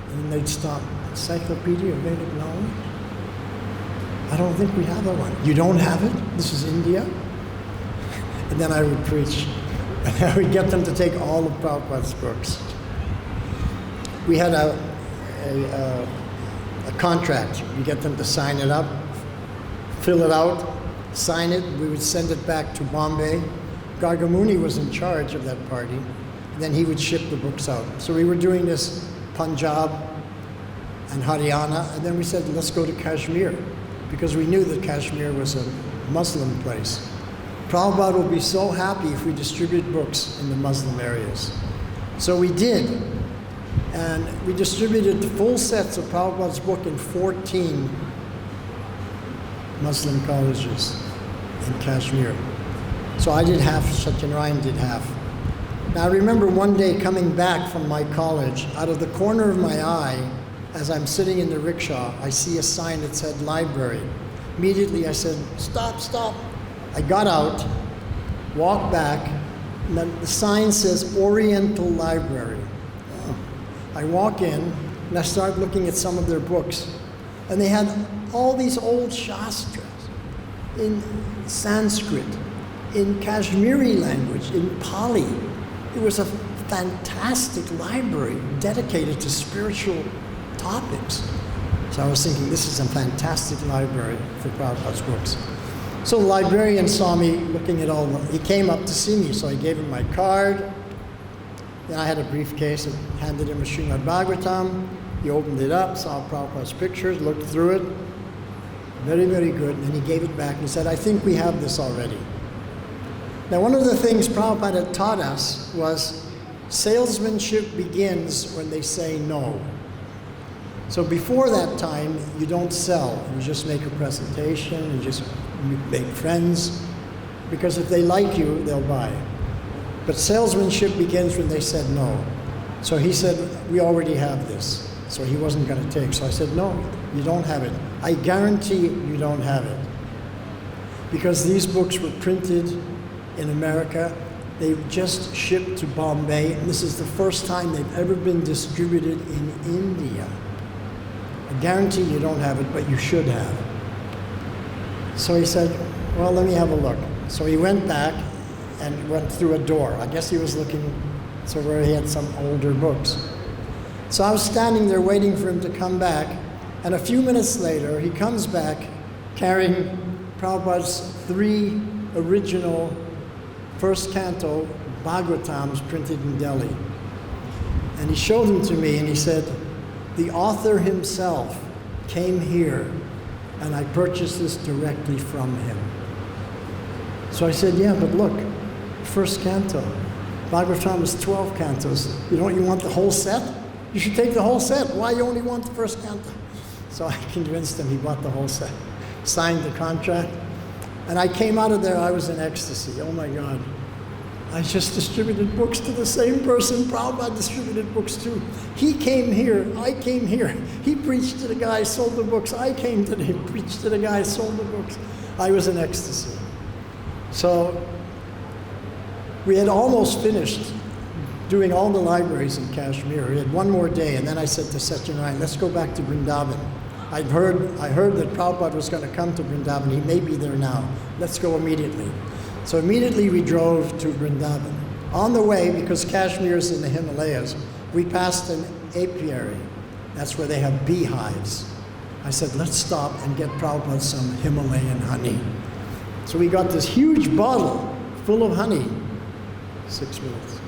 And then they'd stop. Encyclopedia of Vedic Knowledge? I don't think we have that one. You don't have it? This is India? And then I would preach. And I would get them to take all of Prabhupada's books. We had a contract. We get them to sign it up, fill it out, sign it. We would send it back to Bombay. Gargamuni was in charge of that party. And then he would ship the books out. So we were doing this Punjab and Haryana. And then we said, let's go to Kashmir, because we knew that Kashmir was a Muslim place. Prabhupada will be so happy if we distribute books in the Muslim areas. So we did. And we distributed full sets of Prabhupada's book in 14 Muslim colleges in Kashmir. So I did half, Satyanarayan did half. Now I remember one day coming back from my college, out of the corner of my eye, as I'm sitting in the rickshaw, I see a sign that said library. Immediately I said, stop, stop. I got out, walked back, and the sign says Oriental Library. I walk in, and I start looking at some of their books. And they had all these old Shastras in Sanskrit, in Kashmiri language, in Pali. It was a fantastic library dedicated to spiritual topics. So I was thinking, this is a fantastic library for Prabhupada's books. So the librarian saw me looking at all, he came up to see me, so I gave him my card. Then I had a briefcase and handed him a Srimad Bhagavatam. He opened it up, saw Prabhupada's pictures, looked through it. Very, very good. And then he gave it back and said, I think we have this already. Now, one of the things Prabhupada taught us was salesmanship begins when they say no. So before that time, you don't sell. You just make a presentation, you just make friends, because if they like you, they'll buy. But salesmanship begins when they said no. So he said, we already have this. So he wasn't going to take. So I said, no, you don't have it. I guarantee you don't have it. Because these books were printed in America. They just shipped to Bombay. And this is the first time they've ever been distributed in India. I guarantee you don't have it, but you should have. So he said, well, let me have a look. So he went back and went through a door. I guess he was looking so where he had some older books. So I was standing there waiting for him to come back, and a few minutes later, he comes back carrying Prabhupada's 3 original first canto Bhagavatams printed in Delhi. And he showed them to me, and he said, the author himself came here, and I purchased this directly from him. So I said, yeah, but look, first canto. Bhagavatam is 12 cantos. You want the whole set? You should take the whole set. Why you only want the first canto? So I convinced him, he bought the whole set, signed the contract. And I came out of there, I was in ecstasy. Oh my God. I just distributed books to the same person Prabhupada distributed books to. He came here, I came here. He preached to the guy, sold the books. I came to him, preached to the guy, sold the books. I was in ecstasy. So we had almost finished doing all the libraries in Kashmir. We had one more day, and then I said to Satyanarayan, let's go back to Vrindavan. I heard that Prabhupada was going to come to Vrindavan. He may be there now. Let's go immediately. So immediately we drove to Vrindavan. On the way, because Kashmir is in the Himalayas, we passed an apiary. That's where they have beehives. I said, let's stop and get Prabhupada some Himalayan honey. So we got this huge bottle full of honey. 6 minutes.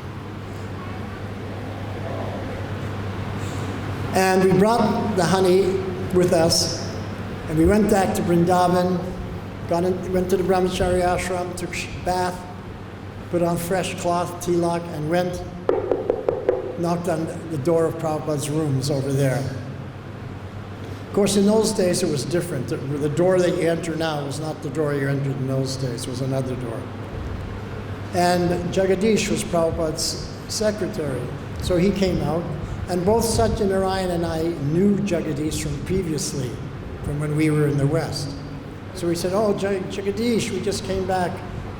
And we brought the honey with us, and we went back to Vrindavan, went to the Brahmachari ashram, took a bath, put on fresh cloth, tilak, and went, knocked on the door of Prabhupada's rooms over there. Of course, in those days it was different. The door that you enter now was not the door you entered in those days, it was another door. And Jagadish was Prabhupada's secretary, so he came out. And both Satyanarayan and I knew Jagadish from previously, from when we were in the West. So we said, oh, Jagadish, we just came back.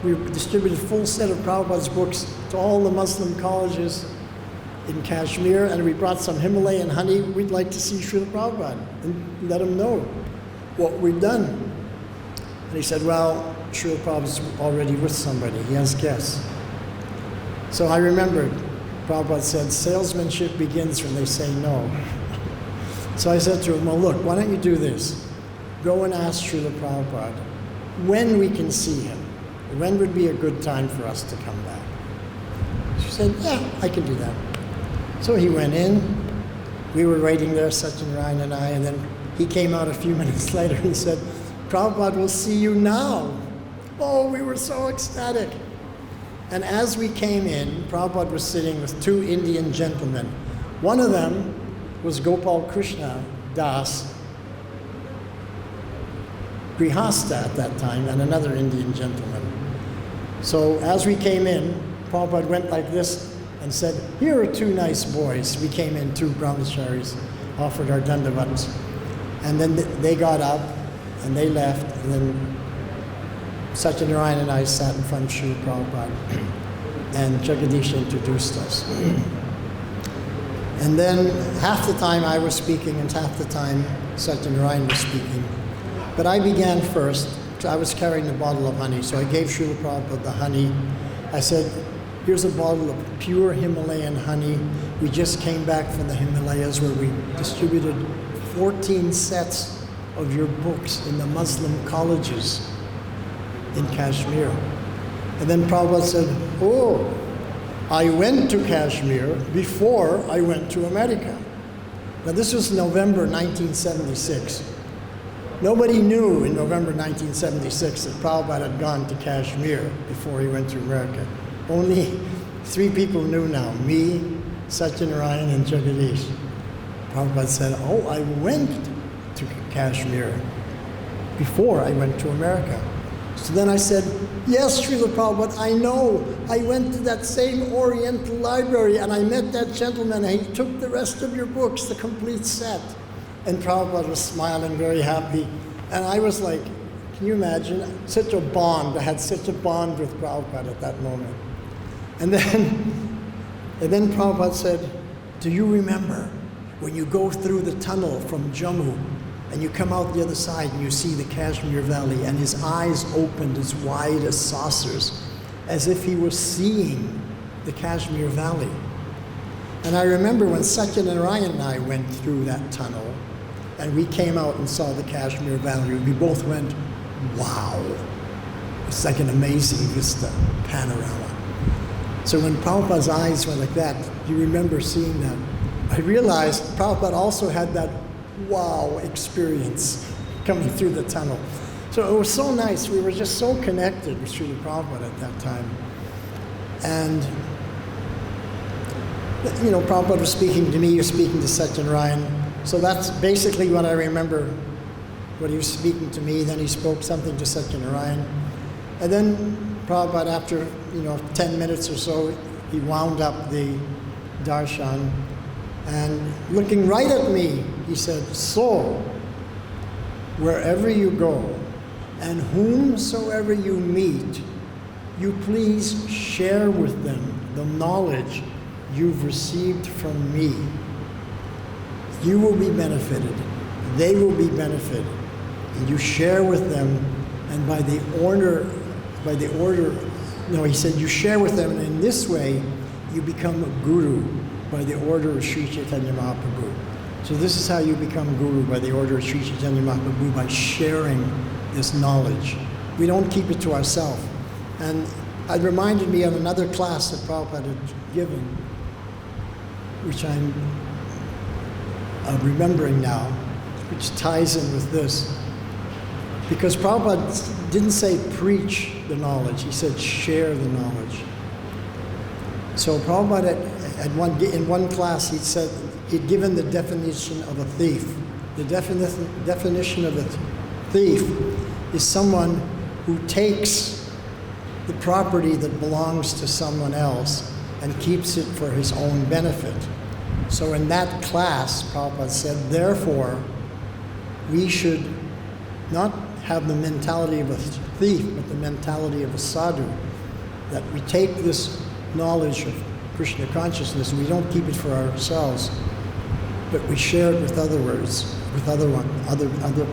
We distributed a full set of Prabhupada's books to all the Muslim colleges in Kashmir, and we brought some Himalayan honey. We'd like to see Srila Prabhupada and let him know what we've done. And he said, well, Srila Prabhupada's already with somebody. He has guests. So I remembered. Prabhupada said, salesmanship begins when they say no. So I said to him, well, look, why don't you do this? Go and ask Srila Prabhupada when we can see him. When would be a good time for us to come back? She said, yeah, I can do that. So he went in. We were waiting there, Satyanarayan and I, and then he came out a few minutes later and said, Prabhupada will see you now. Oh, we were so ecstatic. And as we came in, Prabhupada was sitting with two Indian gentlemen. One of them was Gopal Krishna Das, Grihasta at that time, and another Indian gentleman. So as we came in, Prabhupada went like this and said, here are two nice boys. We came in, two brahmacharis, offered our dandavats. And then they got up and they left, and then Satyanarayan and I sat in front of Srila Prabhupada, and Jagadish introduced us. And then half the time I was speaking and half the time Satyanarayan was speaking. But I began first. I was carrying a bottle of honey, so I gave Srila Prabhupada the honey. I said, here's a bottle of pure Himalayan honey. We just came back from the Himalayas where we distributed 14 sets of your books in the Muslim colleges in Kashmir. And then Prabhupada said, oh, I went to Kashmir before I went to America. Now this was November 1976. Nobody knew in November 1976 that Prabhupada had gone to Kashmir before he went to America. Only 3 people knew now, me, Satyanarayan, and Jagadish. Prabhupada said, oh, I went to Kashmir before I went to America. So then I said, yes, Srila Prabhupada, I know. I went to that same Oriental library and I met that gentleman and he took the rest of your books, the complete set. And Prabhupada was smiling, very happy. And I was like, can you imagine? Such a bond. I had such a bond with Prabhupada at that moment. And then Prabhupada said, do you remember when you go through the tunnel from Jammu and you come out the other side and you see the Kashmir Valley, and his eyes opened as wide as saucers, as if he was seeing the Kashmir Valley. And I remember when Satyanarayan and I went through that tunnel, and we came out and saw the Kashmir Valley, we both went, wow. It's like an amazing vista, panorama. So when Prabhupada's eyes went like that, you remember seeing that. I realized Prabhupada also had that wow experience coming through the tunnel. So it was so nice. We were just so connected with Srila Prabhupada at that time. And, you know, Prabhupada was speaking to me, he was speaking to Satyanarayan. So that's basically what I remember, what he was speaking to me. Then he spoke something to Satyanarayan. And then Prabhupada, after, 10 minutes or so, he wound up the darshan. And looking right at me, he said, so, wherever you go, and whomsoever you meet, you please share with them the knowledge you've received from me. You will be benefited. they will be benefited. And you share with them, and he said you share with them, and in this way you become a guru by the order of Sri Chaitanya Mahaprabhu. So this is how you become guru, by the order of Sri Chaitanya Mahaprabhu, by sharing this knowledge. We don't keep it to ourselves. And it reminded me of another class that Prabhupada had given, which I'm remembering now, which ties in with this. Because Prabhupada didn't say preach the knowledge, he said share the knowledge. So Prabhupada, in one class, he'd given the definition of a thief. The definition of a thief is someone who takes the property that belongs to someone else and keeps it for his own benefit. So in that class, Prabhupada said, therefore, we should not have the mentality of a thief, but the mentality of a sadhu, that we take this knowledge of Krishna consciousness and we don't keep it for ourselves, but we share it with other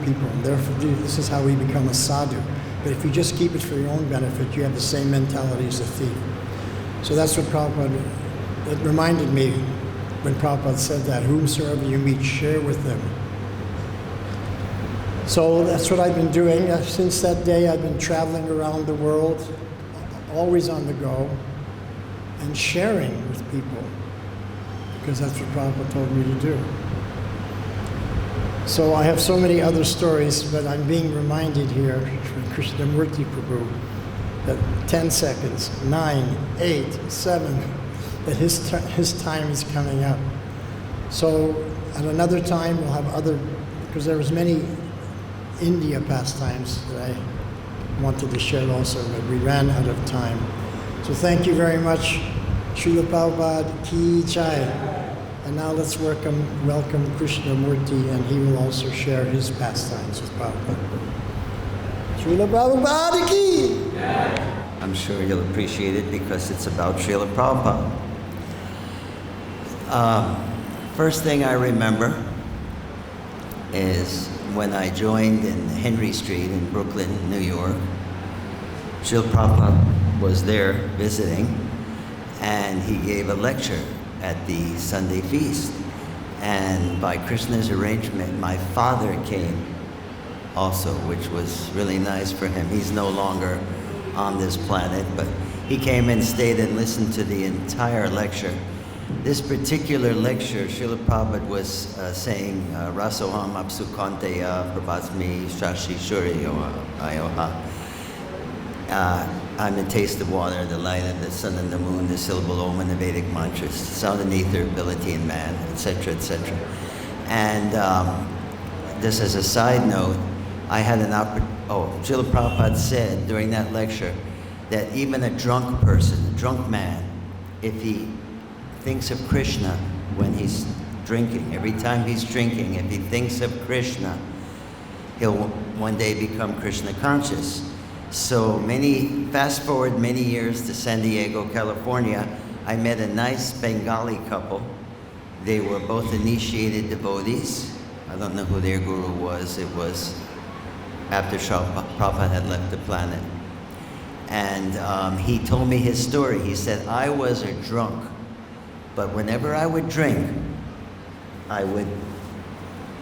people. And therefore, this is how we become a sadhu. But if you just keep it for your own benefit, you have the same mentality as a thief. So that's what Prabhupada, it reminded me when Prabhupada said that, whomsoever you meet, share with them. So that's what I've been doing. Since that day, I've been traveling around the world, always on the go, and sharing with people, because that's what Prabhupada told me to do. So I have so many other stories, but I'm being reminded here from Krishna Murti Prabhu that 10 seconds, 9, 8, 7, that his time is coming up. So at another time we'll have other, because there was many India pastimes that I wanted to share also, but we ran out of time. So thank you very much. Srila Prabhupada Ki Jai. And now let's welcome Krishna Murti, and he will also share his pastimes with Prabhupada. Srila Prabhupada Ki! I'm sure you'll appreciate it because it's about Srila Prabhupada. First thing I remember is when I joined in Henry Street in Brooklyn, New York. Srila Prabhupada was there visiting, and he gave a lecture at the Sunday feast. And by Krishna's arrangement, my father came also, which was really nice for him. He's no longer on this planet, but he came and stayed and listened to the entire lecture. This particular lecture, Srila Prabhupada was saying, Rasoham apsukanteya prabhasmi shashi shuryo ayoha. I'm the taste of water, the light of the sun and the moon, the syllable Om and the Vedic mantras, sound and ether, ability in man, etc., etc. And just as a side note, I had an Srila Prabhupada said during that lecture that even a drunk person, a drunk man, if he thinks of Krishna when he's drinking, every time he's drinking, if he thinks of Krishna, he'll one day become Krishna conscious. So fast forward many years to San Diego, California, I met a nice Bengali couple. They were both initiated devotees. I don't know who their guru was. It was after Prabhupada had left the planet. And he told me his story. He said, I was a drunk, but whenever I would drink, I would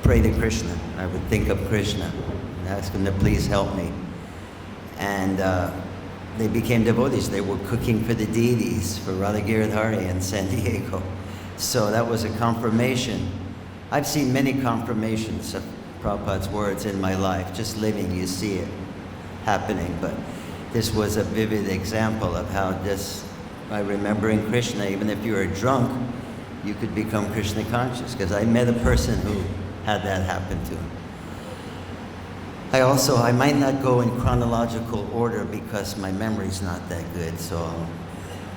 pray to Krishna. I would think of Krishna and ask him to please help me. And they became devotees. They were cooking for the deities, for Radha Giridhari in San Diego. So that was a confirmation. I've seen many confirmations of Prabhupada's words in my life. Just living, you see it happening. But this was a vivid example of how just by remembering Krishna, even if you were drunk, you could become Krishna conscious. Because I met a person who had that happen to him. I might not go in chronological order because my memory's not that good, so I'll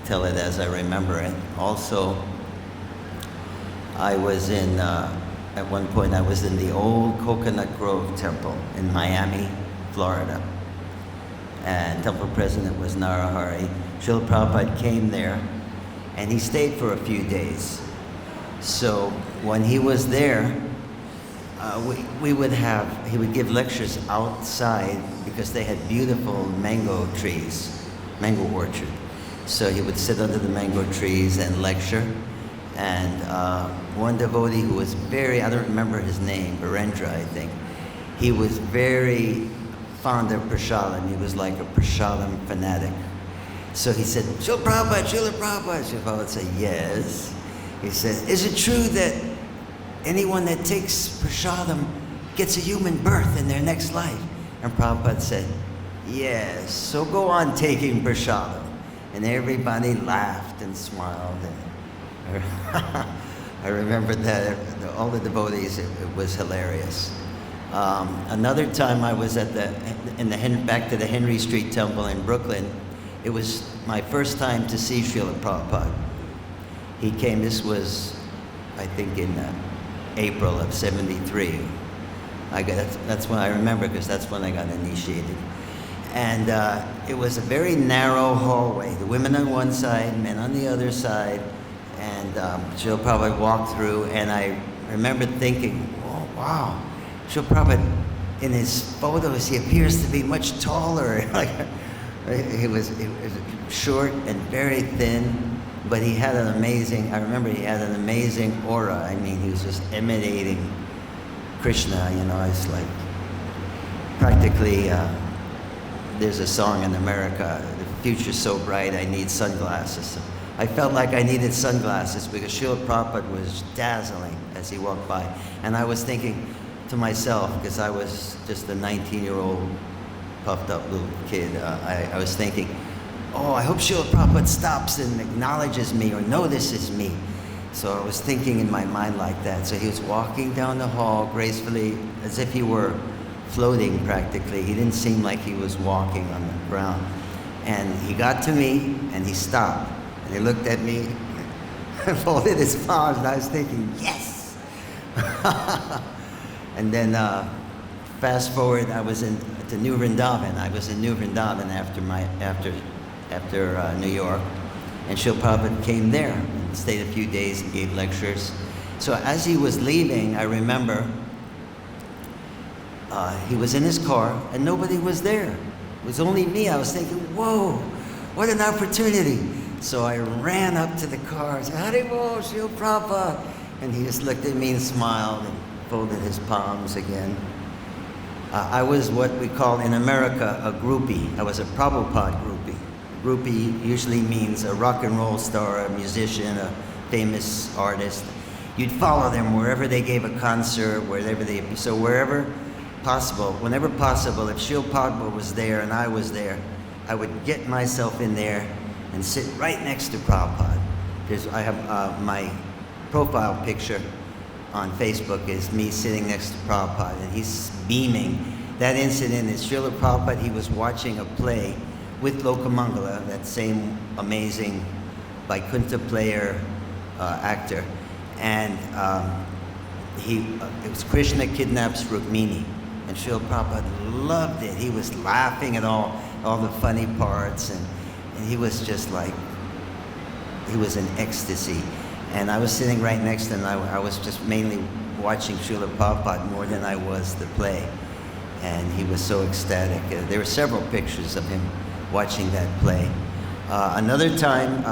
tell it as I remember it. Also, I was at one point I was in the old Coconut Grove Temple in Miami, Florida. And temple president was Narahari. Srila Prabhupada came there, and he stayed for a few days. So when he was there, we would have, he would give lectures outside because they had beautiful mango trees, mango orchard. So he would sit under the mango trees and lecture. And one devotee who was very, I don't remember his name, Virendra, I think, he was very fond of prasadam. He was like a prasadam fanatic. So he said, Srila Prabhupada, Srila Prabhupada. Srila Prabhupada said, yes. He said, is it true that anyone that takes prasadam gets a human birth in their next life? And Prabhupada said, yes, so go on taking prasadam. And everybody laughed and smiled. And I remember that, all the devotees, it was hilarious. Another time I was at back to the Henry Street Temple in Brooklyn. It was my first time to see Srila Prabhupada. He came, this was, I think, in April of '73. That's when I remember, because that's when I got initiated. And it was a very narrow hallway. The women on one side, men on the other side. And Srila Prabhupada walked through, and I remember thinking, oh, wow, Srila Prabhupada, in his photos, he appears to be much taller. He was short and very thin, but he had an amazing, I remember he had an amazing aura. I mean, he was just emanating Krishna, you know. It's like practically, there's a song in America, the future's so bright, I need sunglasses. I felt like I needed sunglasses because Srila Prabhupada was dazzling as he walked by. And I was thinking to myself, because I was just a 19-year-old puffed up little kid, I was thinking, oh, I hope Srila Prabhupada stops and acknowledges me or notices me. So I was thinking in my mind like that. So he was walking down the hall gracefully as if he were floating practically. He didn't seem like he was walking on the ground. And he got to me and he stopped. And he looked at me and folded his palms, and I was thinking, yes! And then fast forward, I was to New Vrindavan. I was in New Vrindavan after New York, and Srila Prabhupada came there and stayed a few days and gave lectures. So as he was leaving, I remember he was in his car and nobody was there. It was only me. I was thinking, whoa, what an opportunity. So I ran up to the car and said, Haribol, Srila Prabhupada. And he just looked at me and smiled and folded his palms again. I was what we call in America a groupie. I was a Prabhupada groupie. Groupie usually means a rock and roll star, a musician, a famous artist. You'd follow them wherever they gave a concert, so wherever possible, whenever possible, if Srila Prabhupada was there and I was there, I would get myself in there and sit right next to Prabhupada. I have my profile picture on Facebook is me sitting next to Prabhupada, and he's beaming. That incident is Srila Prabhupada, he was watching a play with Lokamangala, that same amazing Vaikuntha player, actor. And it was Krishna kidnaps Rukmini, and Srila Prabhupada loved it. He was laughing at all the funny parts, and he was just like, he was in ecstasy. And I was sitting right next to him. I was just mainly watching Srila Prabhupada more than I was the play. And he was so ecstatic. There were several pictures of him watching that play. Another time,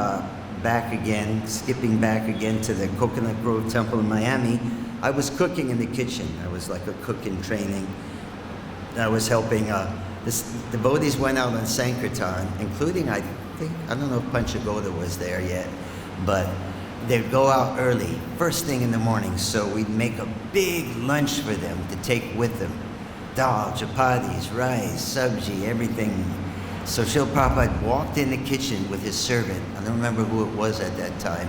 skipping back again to the Coconut Grove Temple in Miami, I was cooking in the kitchen. I was like a cook in training. I was helping, the devotees went out on Sankirtan, including, I don't know if Panchagoda was there yet, but they'd go out early, first thing in the morning, so we'd make a big lunch for them to take with them. Dal, chapatis, rice, sabji, everything. So Srila Prabhupada walked in the kitchen with his servant. I don't remember who it was at that time.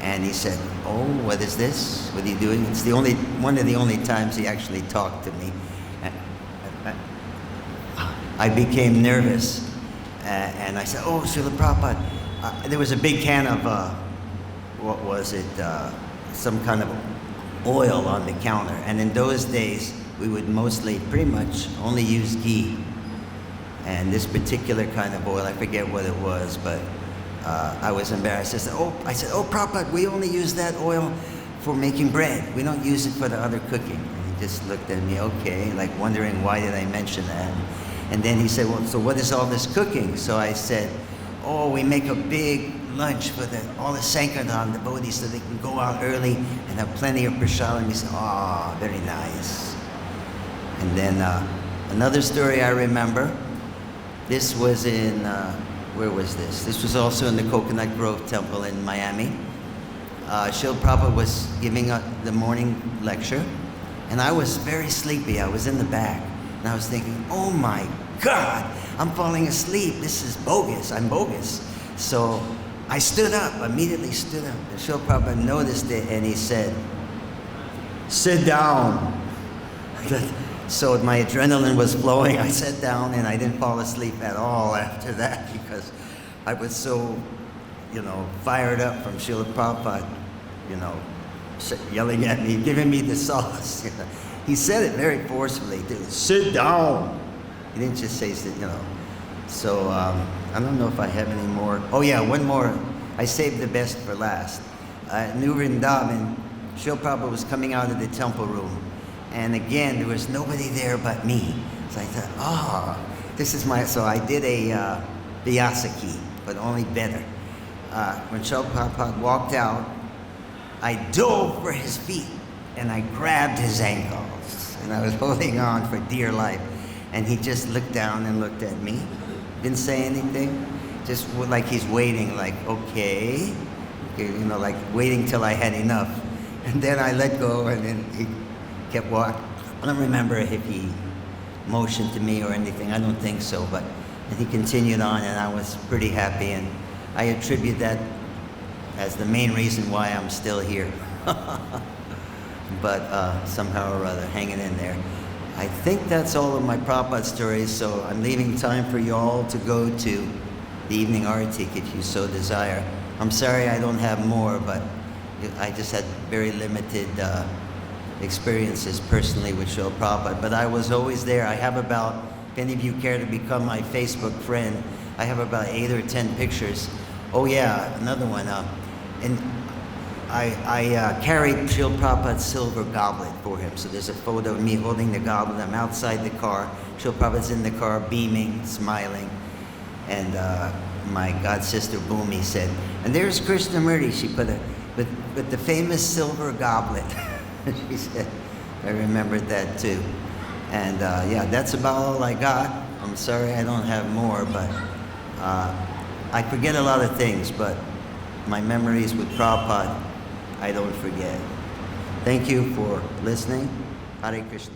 And he said, oh, what is this? What are you doing? It's one of the only times he actually talked to me. I became nervous. And I said, oh, Srila Prabhupada. There was a big can of, some kind of oil on the counter. And in those days, we would pretty much only use ghee. And this particular kind of oil, I forget what it was, but I was embarrassed. I said, oh, Prabhupada, we only use that oil for making bread. We don't use it for the other cooking. And he just looked at me, okay, like wondering why did I mention that. And then he said, well, so what is all this cooking? So I said, oh, we make a big lunch for all the Sankirtan devotees so they can go out early and have plenty of prasadam. He said, oh, very nice. And then another story I remember, this was in, where was this? This was also in the Coconut Grove Temple in Miami. Srila Prabhupada was giving the morning lecture, and I was very sleepy. I was in the back, and I was thinking, oh my God, I'm falling asleep. This is bogus. I'm bogus. So I stood up, immediately stood up. And Srila Prabhupada noticed it, and he said, sit down. So my adrenaline was flowing. I sat down, and I didn't fall asleep at all after that because I was so, fired up from Srila Prabhupada, yelling at me, giving me the sauce. He said it very forcefully, too. Sit down. He didn't just say, So I don't know if I have any more. Oh yeah, one more. I saved the best for last. New Vrindavan, Srila Prabhupada was coming out of the temple room. And again, there was nobody there but me. So I thought, this is so I did a Vyasaki, but only better. When Srila Prabhupada walked out, I dove for his feet and I grabbed his ankles. And I was holding on for dear life. And he just looked down and looked at me. Didn't say anything. Just like he's waiting, like, okay, like waiting till I had enough. And then I let go and then he kept walking. I don't remember if he motioned to me or anything. I don't think so, but and he continued on, and I was pretty happy, and I attribute that as the main reason why I'm still here. But somehow or other, hanging in there. I think that's all of my Prabhupada stories, so I'm leaving time for you all to go to the evening arati if you so desire. I'm sorry I don't have more, but I just had very limited experiences personally with Srila Prabhupada, but I was always there. I have about, if any of you care to become my Facebook friend, I have about 8 or 10 pictures. Oh yeah, another one. And I carried Srila Prabhupada's silver goblet for him. So there's a photo of me holding the goblet. I'm outside the car. Srila Prabhupada's in the car, beaming, smiling. And my god sister Bhumi said, and there's Krishna Murti. She put with the famous silver goblet. She said, I remembered that too. And yeah, that's about all I got. I'm sorry I don't have more, but I forget a lot of things, but my memories with Prabhupada, I don't forget. Thank you for listening. Hare Krishna.